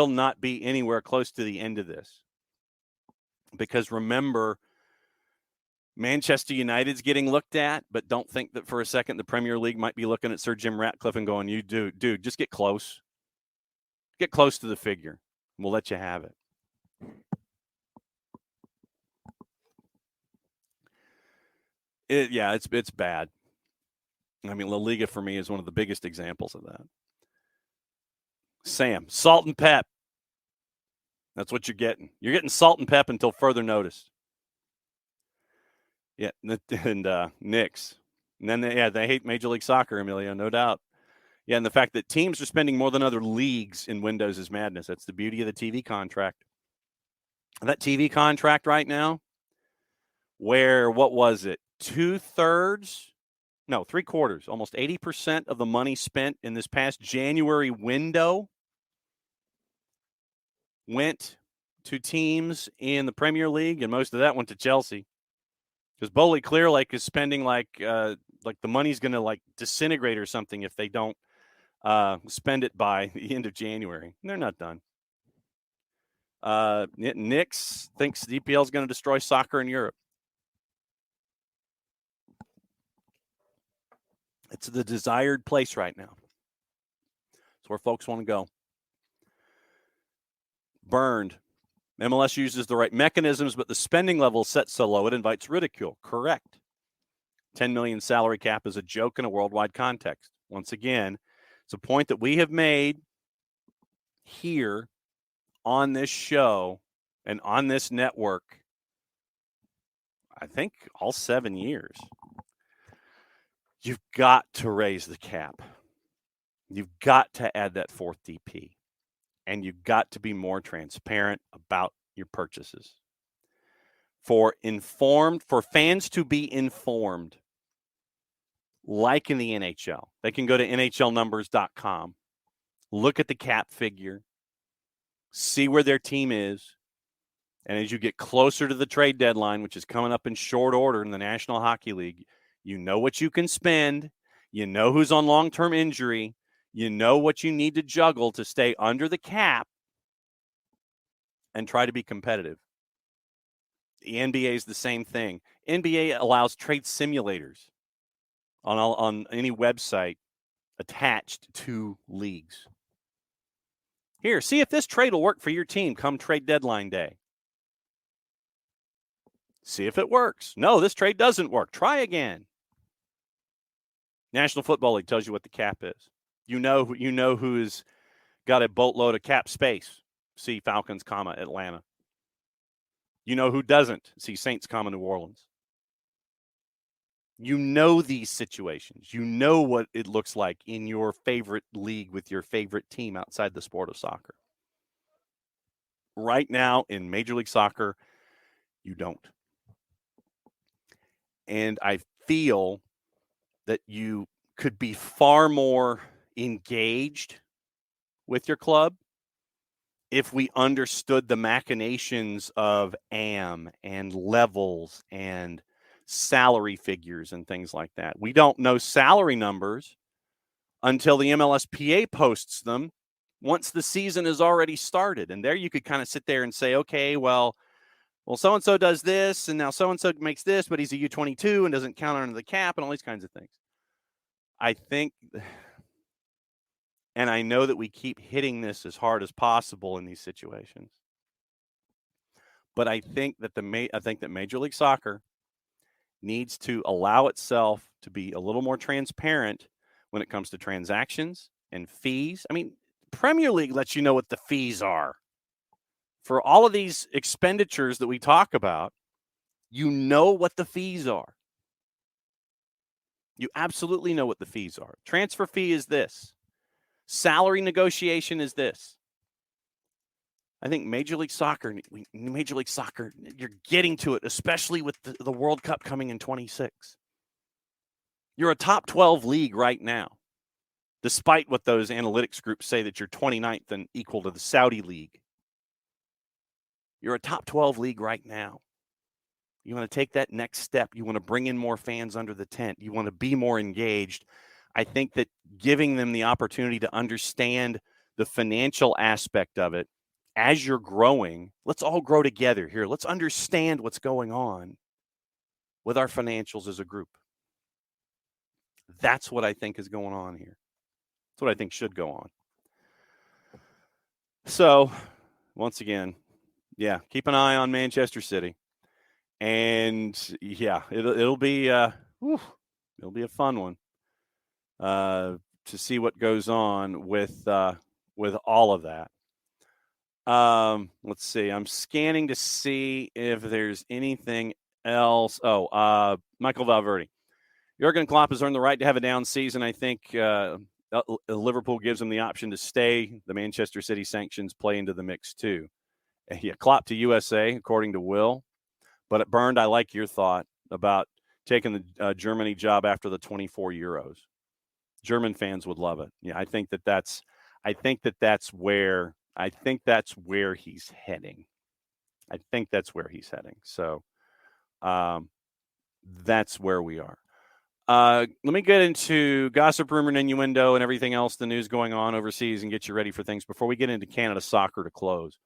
not be anywhere close to the end of this. Because remember, Manchester United's getting looked at, but don't think that for a second the Premier League might be looking at Sir Jim Ratcliffe and going, you dude, just get close. Get close to the figure. We'll let you have it. It's bad. I mean, La Liga for me is one of the biggest examples of that. Sam, salt and pep. That's what you're getting. You're getting salt and pep until further notice. Yeah, and Knicks. And then they hate Major League Soccer, Emilio, no doubt. Yeah, and the fact that teams are spending more than other leagues in windows is madness. That's the beauty of the TV contract. That TV contract right now, where, what was it, 2/3, no, 3/4, almost 80% of the money spent in this past January window went to teams in the Premier League, and most of that went to Chelsea. Because Bowley Clear Lake is spending like the money's going to like disintegrate or something if they don't spend it by the end of January. They're not done. Knicks thinks the EPL is going to destroy soccer in Europe. It's the desired place right now. It's where folks want to go. Burned. MLS uses the right mechanisms, but the spending level is set so low it invites ridicule. Correct. 10 million salary cap is a joke in a worldwide context. Once again, it's a point that we have made here on this show and on this network, I think all 7 years. You've got to raise the cap. You've got to add that fourth DP. And you've got to be more transparent about your purchases. For fans to be informed, like in the NHL, they can go to NHLnumbers.com, look at the cap figure, see where their team is, and as you get closer to the trade deadline, which is coming up in short order in the National Hockey League, you know what you can spend, you know who's on long-term injury, you know what you need to juggle to stay under the cap and try to be competitive. The NBA is the same thing. NBA allows trade simulators on any website attached to leagues. Here, see if this trade will work for your team come trade deadline day. See if it works. No, this trade doesn't work. Try again. National Football League tells you what the cap is. You know who's got a boatload of cap space. See Falcons, Atlanta. You know who doesn't. See Saints, New Orleans. You know these situations. You know what it looks like in your favorite league with your favorite team outside the sport of soccer. Right now in Major League Soccer, you don't. And I feel that you could be far more engaged with your club if we understood the machinations of AM and levels and salary figures and things like that. We don't know salary numbers until the MLSPA posts them once the season has already started. And there you could kind of sit there and say, okay, well, well, so-and-so does this, and now so-and-so makes this, but he's a U22 and doesn't count under the cap and all these kinds of things. I think, and I know that we keep hitting this as hard as possible in these situations, but I think that Major League Soccer needs to allow itself to be a little more transparent when it comes to transactions and fees. I mean, Premier League lets you know what the fees are. For all of these expenditures that we talk about, you know what the fees are. You absolutely know what the fees are. Transfer fee is this. Salary negotiation is this. I think Major League Soccer, you're getting to it, especially with the World Cup coming in 26. You're a top 12 league right now, despite what those analytics groups say that you're 29th and equal to the Saudi league. You're a top 12 league right now. You want to take that next step. You want to bring in more fans under the tent. You want to be more engaged. I think that giving them the opportunity to understand the financial aspect of it as you're growing, let's all grow together here. Let's understand what's going on with our financials as a group. That's what I think is going on here. That's what I think should go on. So, once again, keep an eye on Manchester City. And it'll be it'll be a fun one to see what goes on with all of that. Let's see. I'm scanning to see if there's anything else. Michael Valverde. Jurgen Klopp has earned the right to have a down season. I think Liverpool gives him the option to stay. The Manchester City sanctions play into the mix too. Klopp to USA, according to Will. But at Bernd, I like your thought about taking the Germany job after the 24 Euros. German fans would love it. Yeah, I think that's where he's heading. I think that's where he's heading. So that's where we are. Let me get into gossip, rumor, and innuendo and everything else, the news going on overseas, and get you ready for things before we get into Canada soccer to close.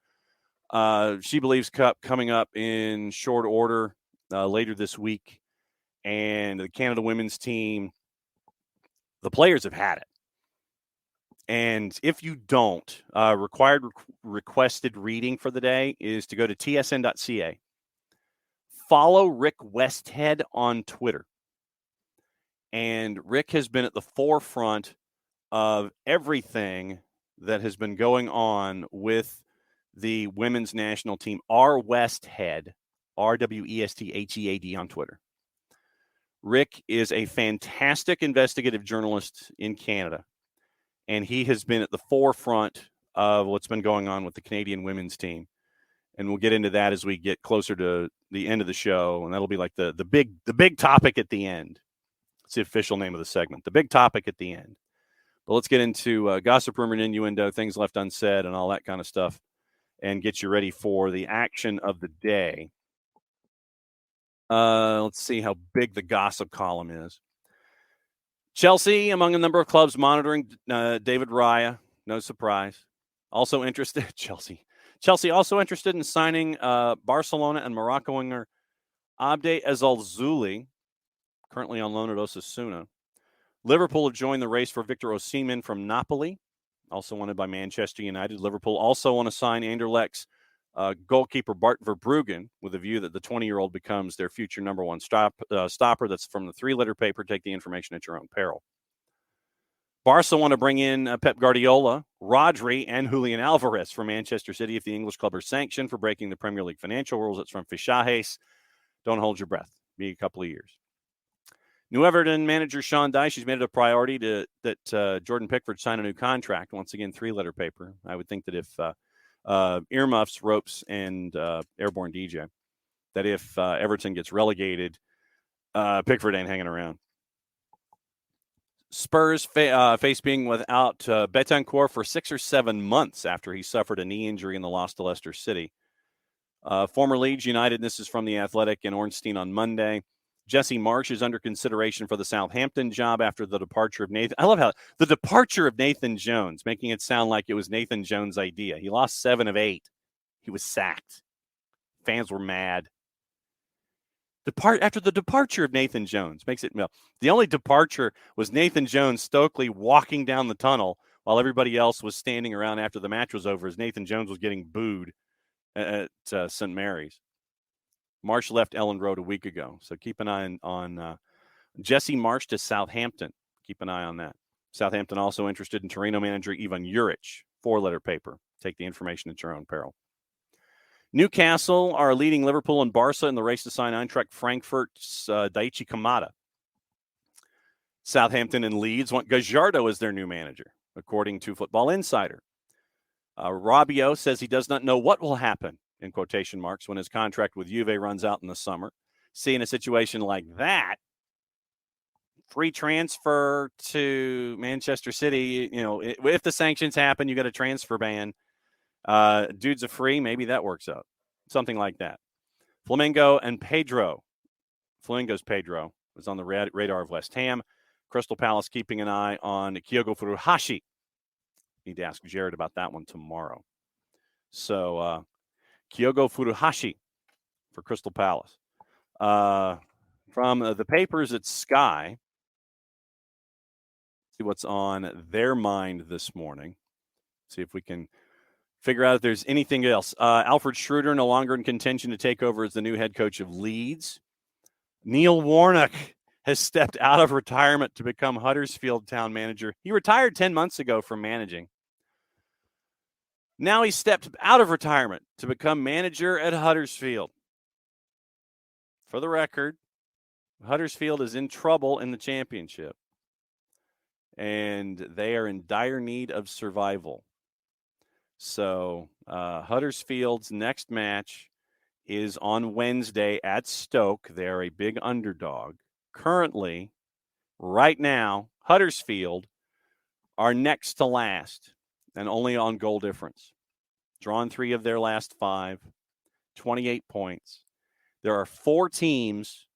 SheBelieves Cup coming up in short order later this week. And the Canada women's team, the players have had it. And if you don't, requested reading for the day is to go to tsn.ca. Follow Rick Westhead on Twitter. And Rick has been at the forefront of everything that has been going on with the women's national team. R. Westhead, RWESTHEAD on Twitter. Rick is a fantastic investigative journalist in Canada, and he has been at the forefront of what's been going on with the Canadian women's team. And we'll get into that as we get closer to the end of the show, and that'll be like the big topic at the end. It's the official name of the segment, the big topic at the end. But let's get into gossip, rumor, and innuendo, things left unsaid, and all that kind of stuff, and get you ready for the action of the day. Let's see how big the gossip column is. Chelsea, among a number of clubs monitoring David Raya. No surprise. Also interested, Chelsea also interested in signing Barcelona and Morocco winger Abde Ezzalzouli, currently on loan at Osasuna. Liverpool have joined the race for Victor Osimhen from Napoli, also wanted by Manchester United. Liverpool also want to sign Anderlecht's goalkeeper Bart Verbruggen, with a view that the 20-year-old becomes their future number one stopper. That's from the three-letter paper. Take the information at your own peril. Barca want to bring in Pep Guardiola, Rodri, and Julian Alvarez for Manchester City if the English club are sanctioned for breaking the Premier League financial rules. That's from Fichajes. Don't hold your breath. Be a couple of years. New Everton manager Sean Dyche has made it a priority that Jordan Pickford sign a new contract. Once again, three-letter paper. I would think that if earmuffs, ropes, and airborne DJ, that if Everton gets relegated, Pickford ain't hanging around. Spurs face being without Betancourt for 6 or 7 months after he suffered a knee injury in the loss to Leicester City. Former Leeds United, this is from The Athletic and Ornstein on Monday. Jesse Marsch is under consideration for the Southampton job after the departure of Nathan. I love how the departure of Nathan Jones, making it sound like it was Nathan Jones' idea. He lost 7 of 8. He was sacked. Fans were mad. After the departure of Nathan Jones makes it. The only departure was Nathan Jones Stokely walking down the tunnel while everybody else was standing around after the match was over as Nathan Jones was getting booed at St. Mary's. Marsh left Ellen Road a week ago, so keep an eye on Jesse Marsh to Southampton. Keep an eye on that. Southampton also interested in Torino manager Ivan Juric. 4-letter paper. Take the information at your own peril. Newcastle are leading Liverpool and Barca in the race to sign Eintracht Frankfurt's Daichi Kamada. Southampton and Leeds want Gajardo as their new manager, according to Football Insider. Rabiot says he does not know what will happen, in quotation marks, when his contract with Juve runs out in the summer. See, in a situation like that, free transfer to Manchester City, if the sanctions happen, you got a transfer ban. Dude's a free, maybe that works out. Something like that. Flamengo's Pedro is on the radar of West Ham. Crystal Palace keeping an eye on Kyogo Furuhashi. Need to ask Jared about that one tomorrow. So, Kyogo Furuhashi for Crystal Palace. From the papers at Sky, see what's on their mind this morning. See if we can figure out if there's anything else. Alfred Schroeder no longer in contention to take over as the new head coach of Leeds. Neil Warnock has stepped out of retirement to become Huddersfield town manager. He retired 10 months ago from managing. Now he stepped out of retirement to become manager at Huddersfield. For the record, Huddersfield is in trouble in the championship, and they are in dire need of survival. So Huddersfield's next match is on Wednesday at Stoke. They're a big underdog. Currently, right now, Huddersfield are next to last and only on goal difference. Drawn 3 of their last 5, 28 points. There are 4 teams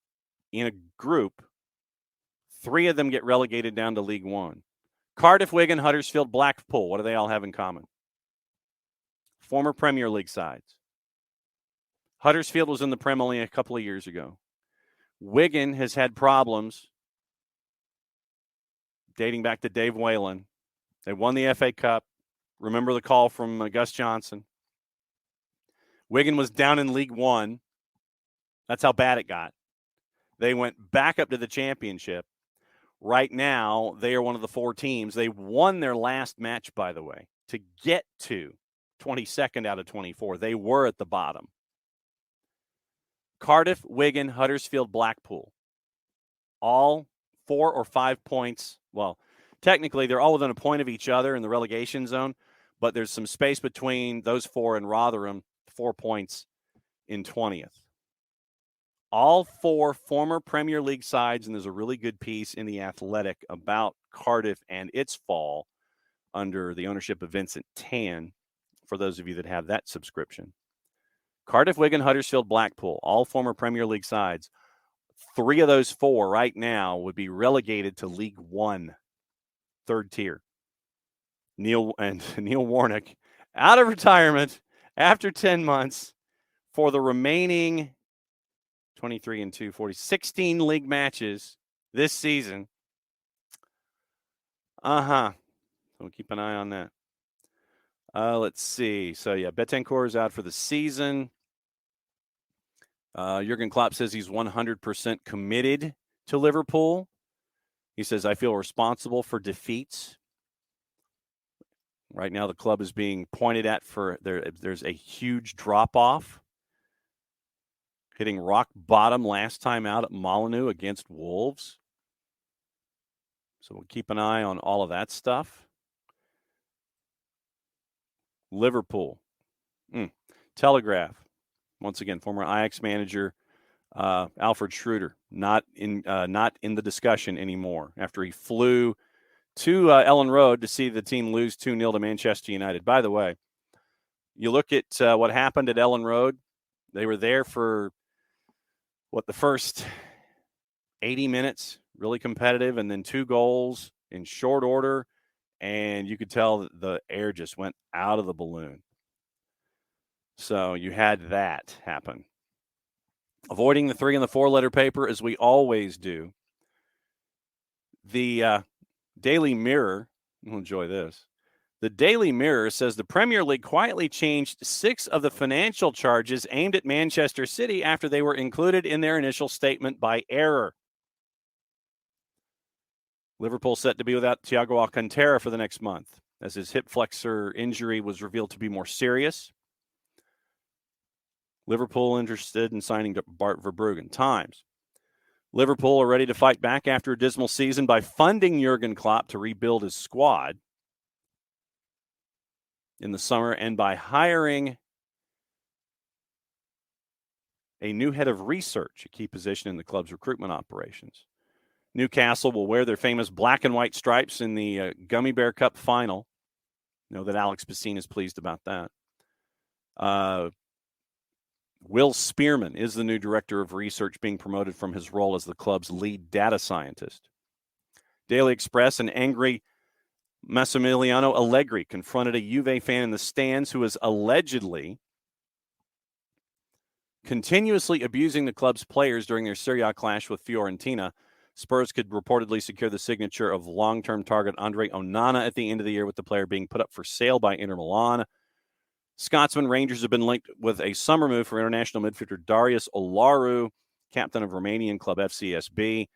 in a group. 3 of them get relegated down to League One. Cardiff, Wigan, Huddersfield, Blackpool. What do they all have in common? Former Premier League sides. Huddersfield was in the Prem only a couple of years ago. Wigan has had problems dating back to Dave Whalen. They won the FA Cup. Remember the call from Gus Johnson. Wigan was down in League One. That's how bad it got. They went back up to the championship. Right now, they are one of the 4 teams. They won their last match, by the way, to get to 22nd out of 24. They were at the bottom. Cardiff, Wigan, Huddersfield, Blackpool. All 4 or 5 points. Well, technically, they're all within a point of each other in the relegation zone, but there's some space between those 4 and Rotherham, 4 points in 20th. All 4 former Premier League sides, and there's a really good piece in The Athletic about Cardiff and its fall under the ownership of Vincent Tan, for those of you that have that subscription. Cardiff, Wigan, Huddersfield, Blackpool, all former Premier League sides. 3 of those 4 right now would be relegated to League One, 3rd tier. Neil Warnock out of retirement after 10 months for the remaining 23 and 2, 16 league matches this season. So we'll keep an eye on that. Let's see. So, Betancourt is out for the season. Jurgen Klopp says he's 100% committed to Liverpool. He says, I feel responsible for defeats. Right now, the club is being pointed at for there's a huge drop-off. Hitting rock bottom last time out at Molineux against Wolves. So we'll keep an eye on all of that stuff. Liverpool. Telegraph. Once again, former Ajax manager Alfred Schroeder not in the discussion anymore after he flew to Ellen Road to see the team lose 2-0 to Manchester United. By the way, you look at what happened at Ellen Road. They were there for the first 80 minutes, really competitive, and then 2 goals in short order, and you could tell that the air just went out of the balloon. So you had that happen. Avoiding the 3 and the 4-letter paper, as we always do. The Daily Mirror, you'll enjoy this. The Daily Mirror says the Premier League quietly changed 6 of the financial charges aimed at Manchester City after they were included in their initial statement by error. Liverpool set to be without Thiago Alcantara for the next month, as his hip flexor injury was revealed to be more serious. Liverpool interested in signing Bart Verbruggen. Times. Liverpool are ready to fight back after a dismal season by funding Jurgen Klopp to rebuild his squad in the summer and by hiring a new head of research, a key position in the club's recruitment operations. Newcastle will wear their famous black and white stripes in the Gummy Bear Cup final. Know that Alex Pacine is pleased about that. Will Spearman is the new director of research, being promoted from his role as the club's lead data scientist. Daily Express, an angry Massimiliano Allegri confronted a Juve fan in the stands who is allegedly continuously abusing the club's players during their Serie A clash with Fiorentina. Spurs could reportedly secure the signature of long-term target Andre Onana at the end of the year, with the player being put up for sale by Inter Milan. Scotsman Rangers have been linked with a summer move for international midfielder Darius Olaru, captain of Romanian club FCSB.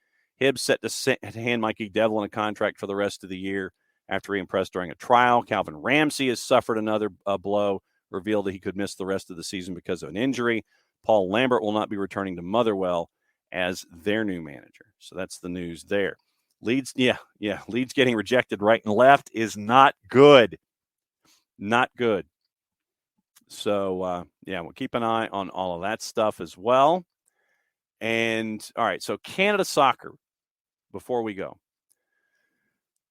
Hibs set to hand Mikey Devlin a contract for the rest of the year after he impressed during a trial. Calvin Ramsey has suffered another blow, revealed that he could miss the rest of the season because of an injury. Paul Lambert will not be returning to Motherwell as their new manager. So that's the news there. Leeds getting rejected right and left is not good. Not good. So, we'll keep an eye on all of that stuff as well. And, all right, so Canada soccer, before we go.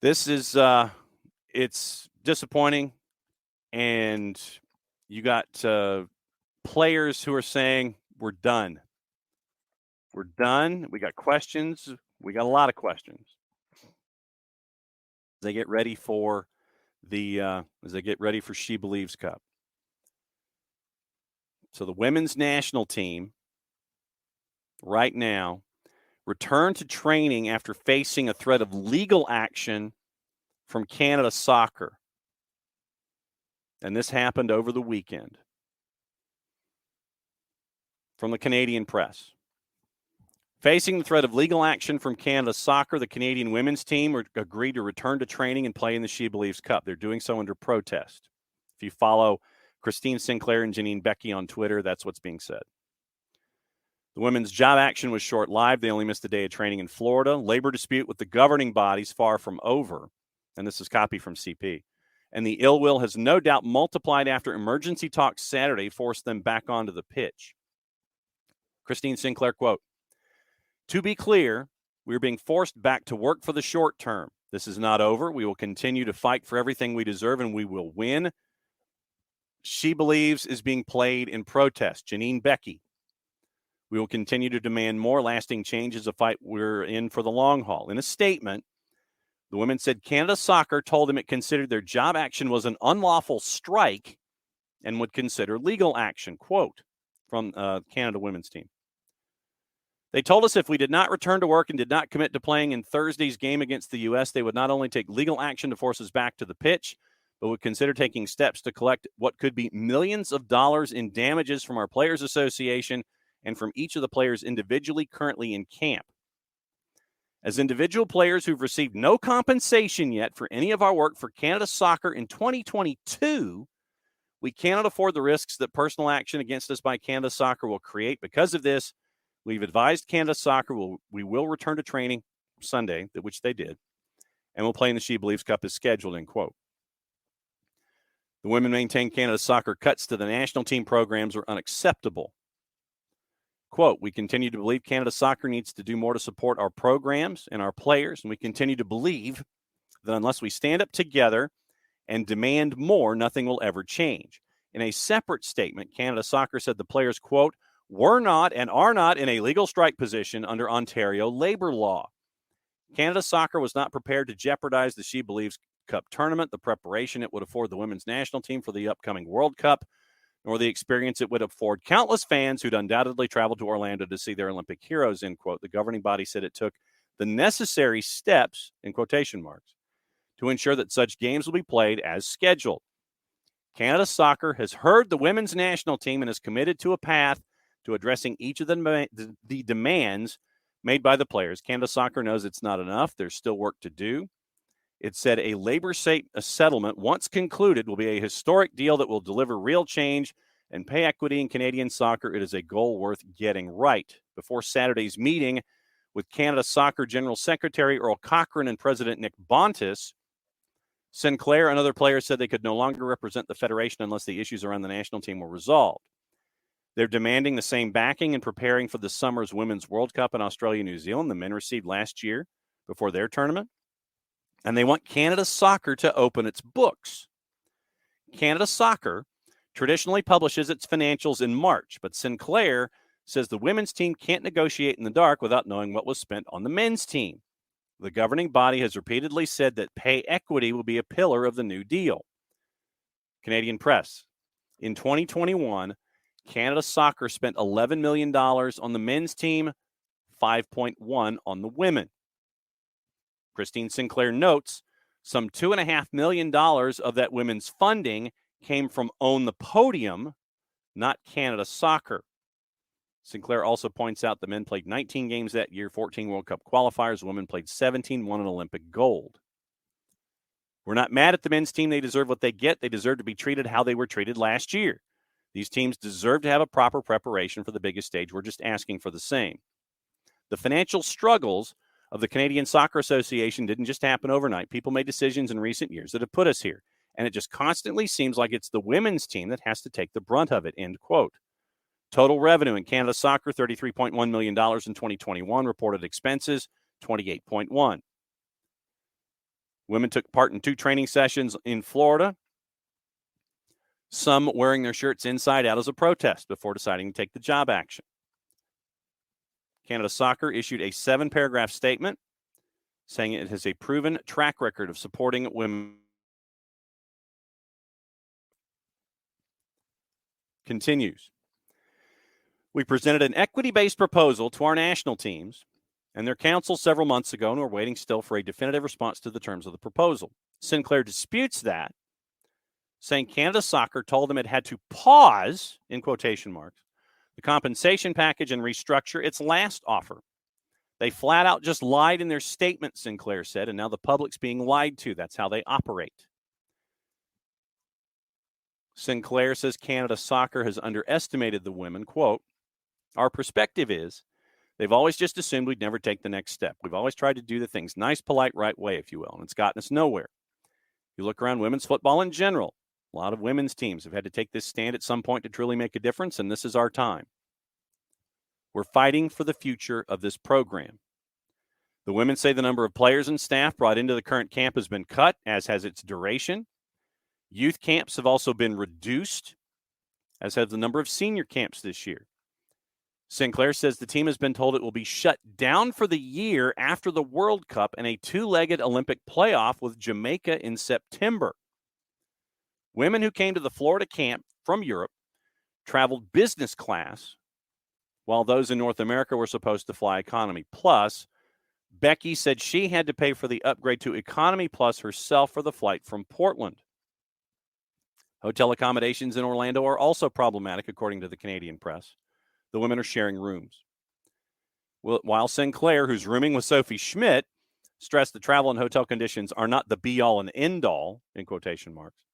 This is, it's disappointing, and you got players who are saying, we're done. We're done. We got questions. We got a lot of questions. As they get ready for SheBelieves Cup. So the women's national team right now returned to training after facing a threat of legal action from Canada Soccer. And this happened over the weekend. From the Canadian press. Facing the threat of legal action from Canada Soccer, the Canadian women's team agreed to return to training and play in the SheBelieves Cup. They're doing so under protest. If you follow Christine Sinclair and Janine Becky on Twitter, that's what's being said. The women's job action was short-lived. They only missed a day of training in Florida. Labor dispute with the governing bodies far from over. And this is copy from CP. And the ill will has no doubt multiplied after emergency talks Saturday forced them back onto the pitch. Christine Sinclair, quote, "To be clear, we are being forced back to work for the short term. This is not over. We will continue to fight for everything we deserve, and we will win. SheBelieves is being played in protest." Janine Becky. "We will continue to demand more lasting changes, a fight we're in for the long haul." In a statement, the women said Canada Soccer told them it considered their job action was an unlawful strike and would consider legal action. Quote from Canada women's team. "They told us if we did not return to work and did not commit to playing in Thursday's game against the U.S., they would not only take legal action to force us back to the pitch, but would consider taking steps to collect what could be millions of dollars in damages from our Players Association and from each of the players individually currently in camp. As individual players who've received no compensation yet for any of our work for Canada Soccer in 2022, we cannot afford the risks that personal action against us by Canada Soccer will create. Because of this, we've advised Canada Soccer we will return to training Sunday, which they did, and we'll play in the SheBelieves Cup as scheduled," end quote. The women maintain Canada Soccer cuts to the national team programs are unacceptable. Quote, "We continue to believe Canada Soccer needs to do more to support our programs and our players, and we continue to believe that unless we stand up together and demand more, nothing will ever change." In a separate statement, Canada Soccer said the players, quote, "were not and are not in a legal strike position under Ontario labor law. Canada Soccer was not prepared to jeopardize the SheBelieves Cup tournament, the preparation it would afford the women's national team for the upcoming World Cup. nor the experience it would afford countless fans who'd undoubtedly traveled to Orlando to see their Olympic heroes, end quote. The governing body said it took the necessary steps, in quotation marks, to ensure that such games will be played as scheduled. Canada Soccer has heard the women's national team and is committed to a path to addressing each of the demands made by the players. Canada Soccer knows it's not enough. There's still work to do. It said a labor settlement, once concluded, will be a historic deal that will deliver real change and pay equity in Canadian soccer. It is a goal worth getting right. Before Saturday's meeting with Canada Soccer General Secretary Earl Cochran and President Nick Bontis, Sinclair and other players said they could no longer represent the federation unless the issues around the national team were resolved. They're demanding the same backing and preparing for the summer's Women's World Cup in Australia, New Zealand. The men received last year before their tournament. And they want Canada Soccer to open its books. Canada Soccer traditionally publishes its financials in March, but Sinclair says the women's team can't negotiate in the dark without knowing what was spent on the men's team. The governing body has repeatedly said that pay equity will be a pillar of the new deal. Canadian Press. In 2021, Canada Soccer spent $11 million on the men's team, $5.1 on the women. Christine Sinclair notes some $2.5 million of that women's funding came from Own the Podium, not Canada Soccer. Sinclair also points out the men played 19 games that year, 14 World Cup qualifiers. Women played 17, won an Olympic gold. We're not mad at the men's team. They deserve what they get. They deserve to be treated how they were treated last year. These teams deserve to have a proper preparation for the biggest stage. We're just asking for the same. The financial struggles of the Canadian Soccer Association didn't just happen overnight. People made decisions in recent years that have put us here. And it just constantly seems like it's the women's team that has to take the brunt of it, end quote. Total revenue in Canada Soccer, $33.1 million in 2021. Reported expenses, $28.1. Women took part in 2 training sessions in Florida, some wearing their shirts inside out as a protest before deciding to take the job action. Canada Soccer issued a 7-paragraph statement saying it has a proven track record of supporting women. Continues. We presented an equity-based proposal to our national teams and their council several months ago, and we're waiting still for a definitive response to the terms of the proposal. Sinclair disputes that, saying Canada Soccer told them it had to pause, in quotation marks, the compensation package and restructure its last offer. They flat out just lied in their statement, Sinclair said, and now the public's being lied to. That's how they operate. Sinclair says Canada Soccer has underestimated the women. Quote, our perspective is they've always just assumed we'd never take the next step. We've always tried to do the things nice, polite, right way, if you will, and it's gotten us nowhere. You look around women's football in general, a lot of women's teams have had to take this stand at some point to truly make a difference, and this is our time. We're fighting for the future of this program. The women say the number of players and staff brought into the current camp has been cut, as has its duration. Youth camps have also been reduced, as have the number of senior camps this year. Sinclair says the team has been told it will be shut down for the year after the World Cup and a 2-legged Olympic playoff with Jamaica in September. Women who came to the Florida camp from Europe traveled business class, while those in North America were supposed to fly economy. Plus, Becky said she had to pay for the upgrade to economy plus herself for the flight from Portland. Hotel accommodations in Orlando are also problematic, according to the Canadian Press. The women are sharing rooms. While Sinclair, who's rooming with Sophie Schmidt, stressed that travel and hotel conditions are not the be-all and end-all, in quotation marks.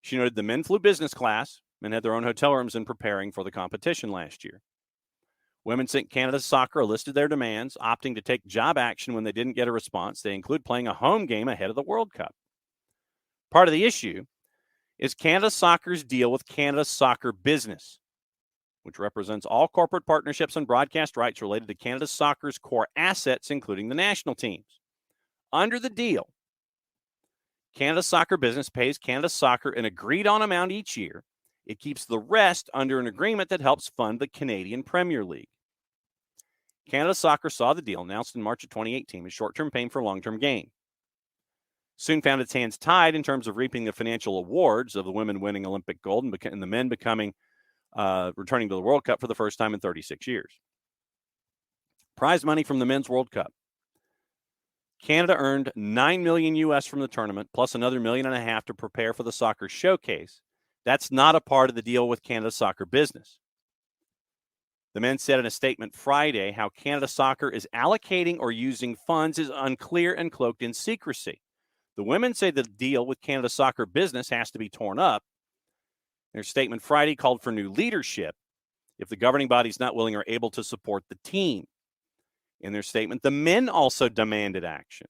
She noted the men flew business class and had their own hotel rooms in preparing for the competition last year. Women sent Canada Soccer listed their demands, opting to take job action when they didn't get a response. They include playing a home game ahead of the World Cup. Part of the issue is Canada Soccer's deal with Canada Soccer Business, which represents all corporate partnerships and broadcast rights related to Canada Soccer's core assets, including the national teams. Under the deal, Canada Soccer Business pays Canada Soccer an agreed-on amount each year. It keeps the rest under an agreement that helps fund the Canadian Premier League. Canada Soccer saw the deal announced in March of 2018 as short-term pain for long-term gain. soon found its hands tied in terms of reaping the financial awards of the women winning Olympic gold and the men returning to the World Cup for the first time in 36 years. Prize money from the Men's World Cup. Canada earned $9 million US from the tournament, plus another $1.5 million to prepare for the soccer showcase. That's not a part of the deal with Canada Soccer business. The men said in a statement Friday how Canada Soccer is allocating or using funds is unclear and cloaked in secrecy. The women say the deal with Canada Soccer business has to be torn up. Their statement Friday called for new leadership if the governing body is not willing or able to support the team. In their statement, the men also demanded action.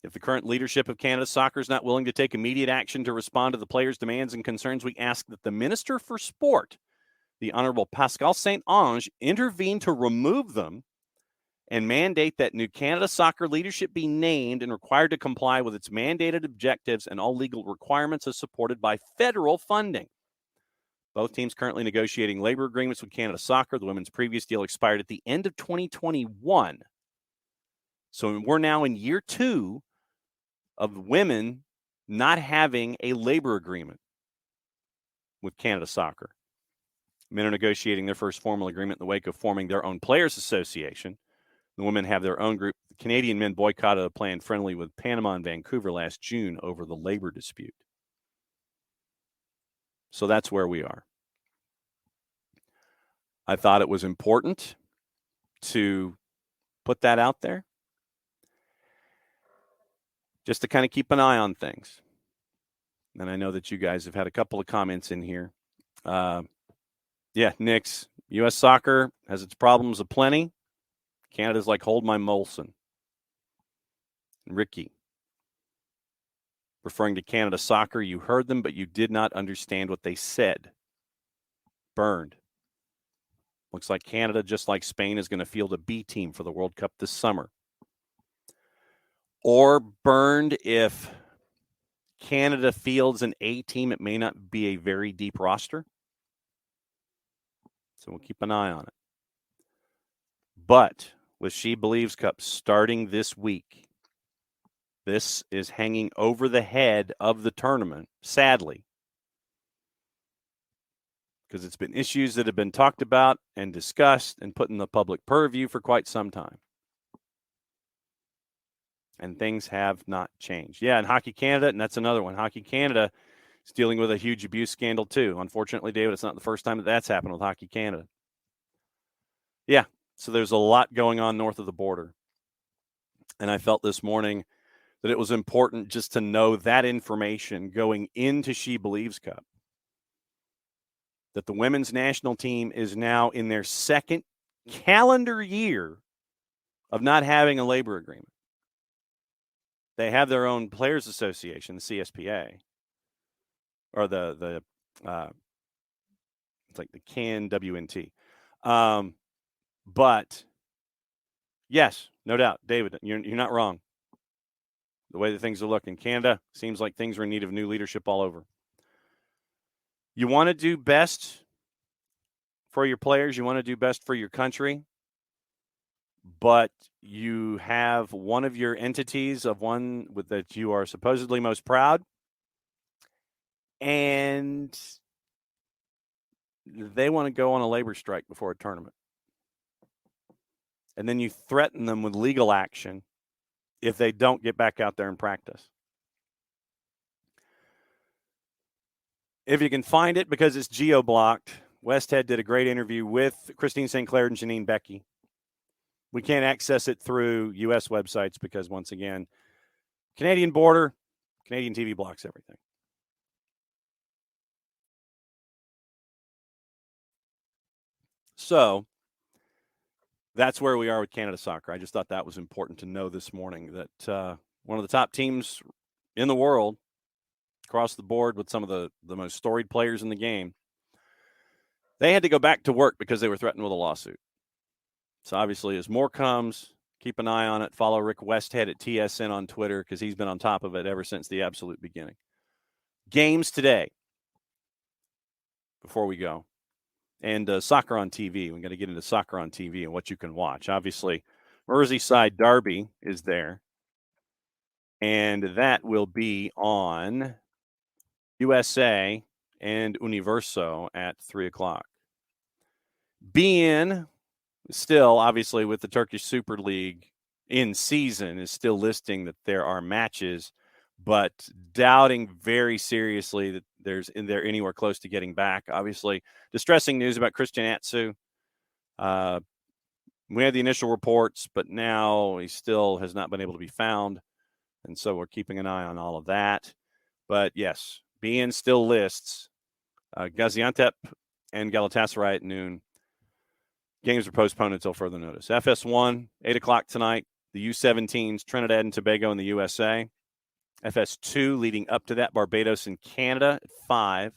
If the current leadership of Canada Soccer is not willing to take immediate action to respond to the players' demands and concerns, we ask that the Minister for Sport, the Honorable Pascal Saint-Onge, intervene to remove them and mandate that new Canada Soccer leadership be named and required to comply with its mandated objectives and all legal requirements as supported by federal funding. Both teams currently negotiating labor agreements with Canada Soccer. The women's previous deal expired at the end of 2021. So we're now in year 2 of women not having a labor agreement with Canada Soccer. Men are negotiating their first formal agreement in the wake of forming their own players' association. The women have their own group. The Canadian men boycotted a planned friendly with Panama and Vancouver last June over the labor dispute. So that's where we are. I thought it was important to put that out there just to kind of keep an eye on things. And I know that you guys have had a couple of comments in here. Nick's U.S. soccer has its problems aplenty. Canada's like hold my Molson. Ricky, referring to Canada Soccer, you heard them, but you did not understand what they said. Burned. Looks like Canada, just like Spain, is going to field a B team for the World Cup this summer. Or burned if Canada fields an A team, it may not be a very deep roster. So we'll keep an eye on it. But with SheBelieves Cup starting this week, this is hanging over the head of the tournament, sadly, because it's been issues that have been talked about and discussed and put in the public purview for quite some time. And things have not changed. Yeah, and Hockey Canada, and that's another one. Hockey Canada is dealing with a huge abuse scandal too. Unfortunately, David, it's not the first time that that's happened with Hockey Canada. Yeah, so there's a lot going on north of the border. And I felt this morning that it was important just to know that information going into SheBelieves Cup. That the women's national team is now in their second calendar year of not having a labor agreement. They have their own players association, the CSPA, or it's like the CAN WNT. But yes, no doubt, David, you're not wrong. The way that things are looking, Canada seems like things are in need of new leadership all over. You want to do best for your players. You want to do best for your country. But you have one of your entities of one with that you are supposedly most proud, and they want to go on a labor strike before a tournament. And then you threaten them with legal action if they don't get back out there and practice. If you can find it, because it's geo-blocked, Westhead did a great interview with Christine St. Clair and Janine Becky. We can't access it through U.S. websites because, once again, Canadian border, Canadian TV blocks everything. So that's where we are with Canada Soccer. I just thought that was important to know this morning that one of the top teams in the world, across the board with some of the most storied players in the game, they had to go back to work because they were threatened with a lawsuit. So obviously, as more comes, keep an eye on it. Follow Rick Westhead at TSN on Twitter because he's been on top of it ever since the absolute beginning. Games today, before we go, and soccer on TV. We're going to get into soccer on TV and what you can watch. Obviously, Merseyside Derby is there. And that will be on USA and Universo at 3 o'clock. BN, still, obviously, with the Turkish Super League in season, is still listing that there are matches, but doubting very seriously that they're anywhere close to getting back. Obviously, distressing news about Christian Atsu. We had the initial reports, but now he still has not been able to be found. And so we're keeping an eye on all of that. But yes, BN still lists Gaziantep and Galatasaray at noon. Games are postponed until further notice. FS1, 8 o'clock tonight. The U17s, Trinidad and Tobago in the USA. FS2, leading up to that, Barbados and Canada at 5.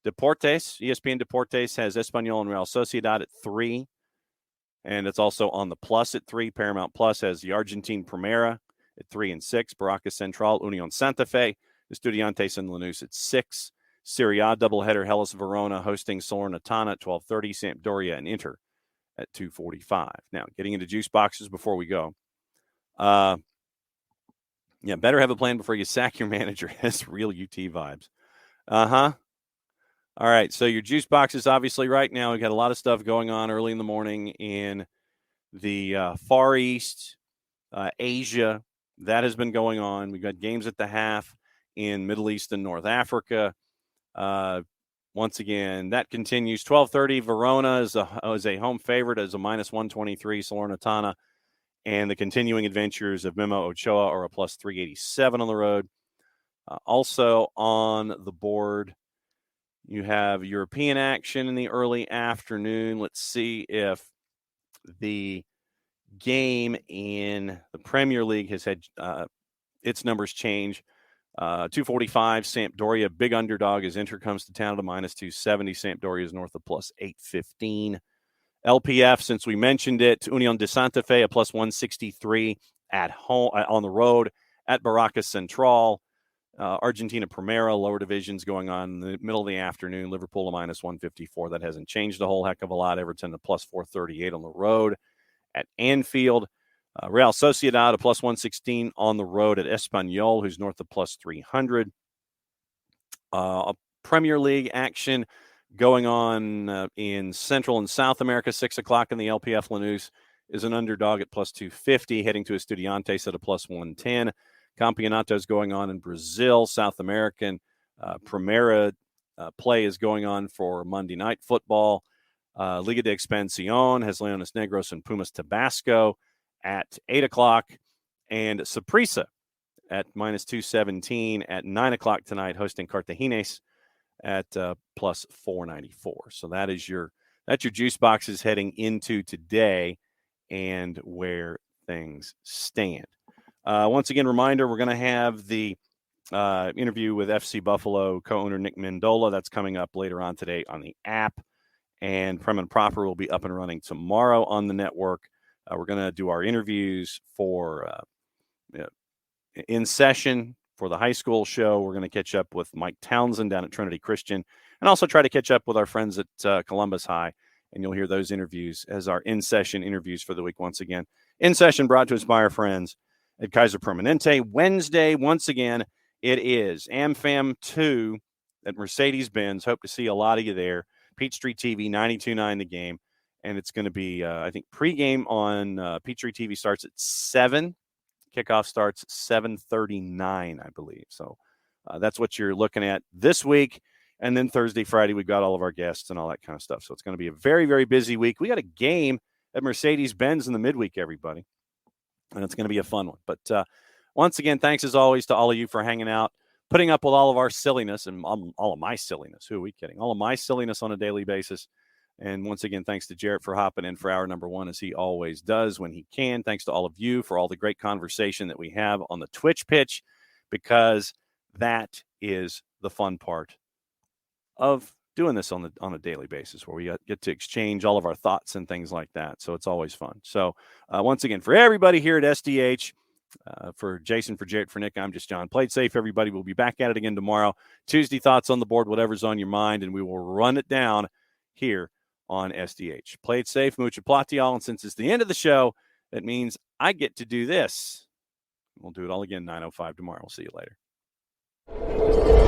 Deportes, ESPN Deportes has Espanyol and Real Sociedad at 3. And it's also on the Plus at 3. Paramount Plus has the Argentine Primera at 3 and 6. Baracas Central, Union Santa Fe, Estudiantes and Lanús at 6. Serie A doubleheader, Hellas Verona hosting Salernitana at 12:30. Sampdoria and Inter at 2:45. Now, getting into juice boxes before we go. Better have a plan before you sack your manager. That's real UT vibes. All right, so your juice boxes, obviously, right now, we've got a lot of stuff going on early in the morning in the Far East, Asia. That has been going on. We've got games at the half in Middle East and North Africa. Once again, that continues. 12:30, Verona is a home favorite as a minus 123, Salernitana. And the continuing adventures of Memo Ochoa are a plus 387 on the road. Also on the board, you have European action in the early afternoon. Let's see if the game in the Premier League has had its numbers change. 245, Sampdoria, big underdog as Inter comes to town at a minus 270. Sampdoria is north of plus 815. LPF, since we mentioned it, Union de Santa Fe, a plus 163 at home on the road at Baracas Central. Argentina Primera, lower divisions going on in the middle of the afternoon. Liverpool, a minus 154. That hasn't changed a whole heck of a lot. Everton, a plus 438 on the road at Anfield. Real Sociedad, a plus 116 on the road at Espanyol, who's north of plus 300. Premier League action going on in Central and South America, 6 o'clock in the LPF. Lanús is an underdog at plus 250, heading to Estudiantes at a plus 110. Campeonatos going on in Brazil. South American Primera play is going on for Monday Night Football. Liga de Expansión has Leones Negros and Pumas Tabasco at 8 o'clock. And Saprissa at minus 217 at 9 o'clock tonight, hosting Cartagines at plus 494. So that's your juice boxes heading into today and where things stand. Once again, reminder, we're going to have the interview with FC Buffalo co-owner Nick Mendola. That's coming up later on today on the app. And Prem and Proper will be up and running tomorrow on the network. We're going to do our interviews for in session for the high school show. We're going to catch up with Mike Townsend down at Trinity Christian and also try to catch up with our friends at Columbus High. And you'll hear those interviews as our in-session interviews for the week once again. In-session brought to us by our friends at Kaiser Permanente. Wednesday, once again, it is AmFam 2 at Mercedes-Benz. Hope to see a lot of you there. Peachtree TV, 92.9 The Game. And it's going to be, I think, pregame on Peachtree TV starts at 7. Kickoff starts 7:39, I believe. So that's what you're looking at this week. And then Thursday, Friday, we've got all of our guests and all that kind of stuff. So it's going to be a very, very busy week. We got a game at Mercedes-Benz in the midweek, everybody. And it's going to be a fun one. But once again, thanks as always to all of you for hanging out, putting up with all of our silliness and all of my silliness. Who are we kidding? All of my silliness on a daily basis. And once again, thanks to Jarrett for hopping in for hour number 1, as he always does when he can. Thanks to all of you for all the great conversation that we have on the Twitch pitch, because that is the fun part of doing this on a daily basis, where we get to exchange all of our thoughts and things like that. So it's always fun. So once again, for everybody here at SDH, for Jason, for Jarrett, for Nick, I'm just John. Play it safe, everybody. We'll be back at it again tomorrow. Tuesday thoughts on the board, whatever's on your mind, and we will run it down here on SDH. Play it safe, mucha plati y'all. And since it's the end of the show, that means I get to do this. We'll do it all again 9:05 tomorrow. We'll see you later.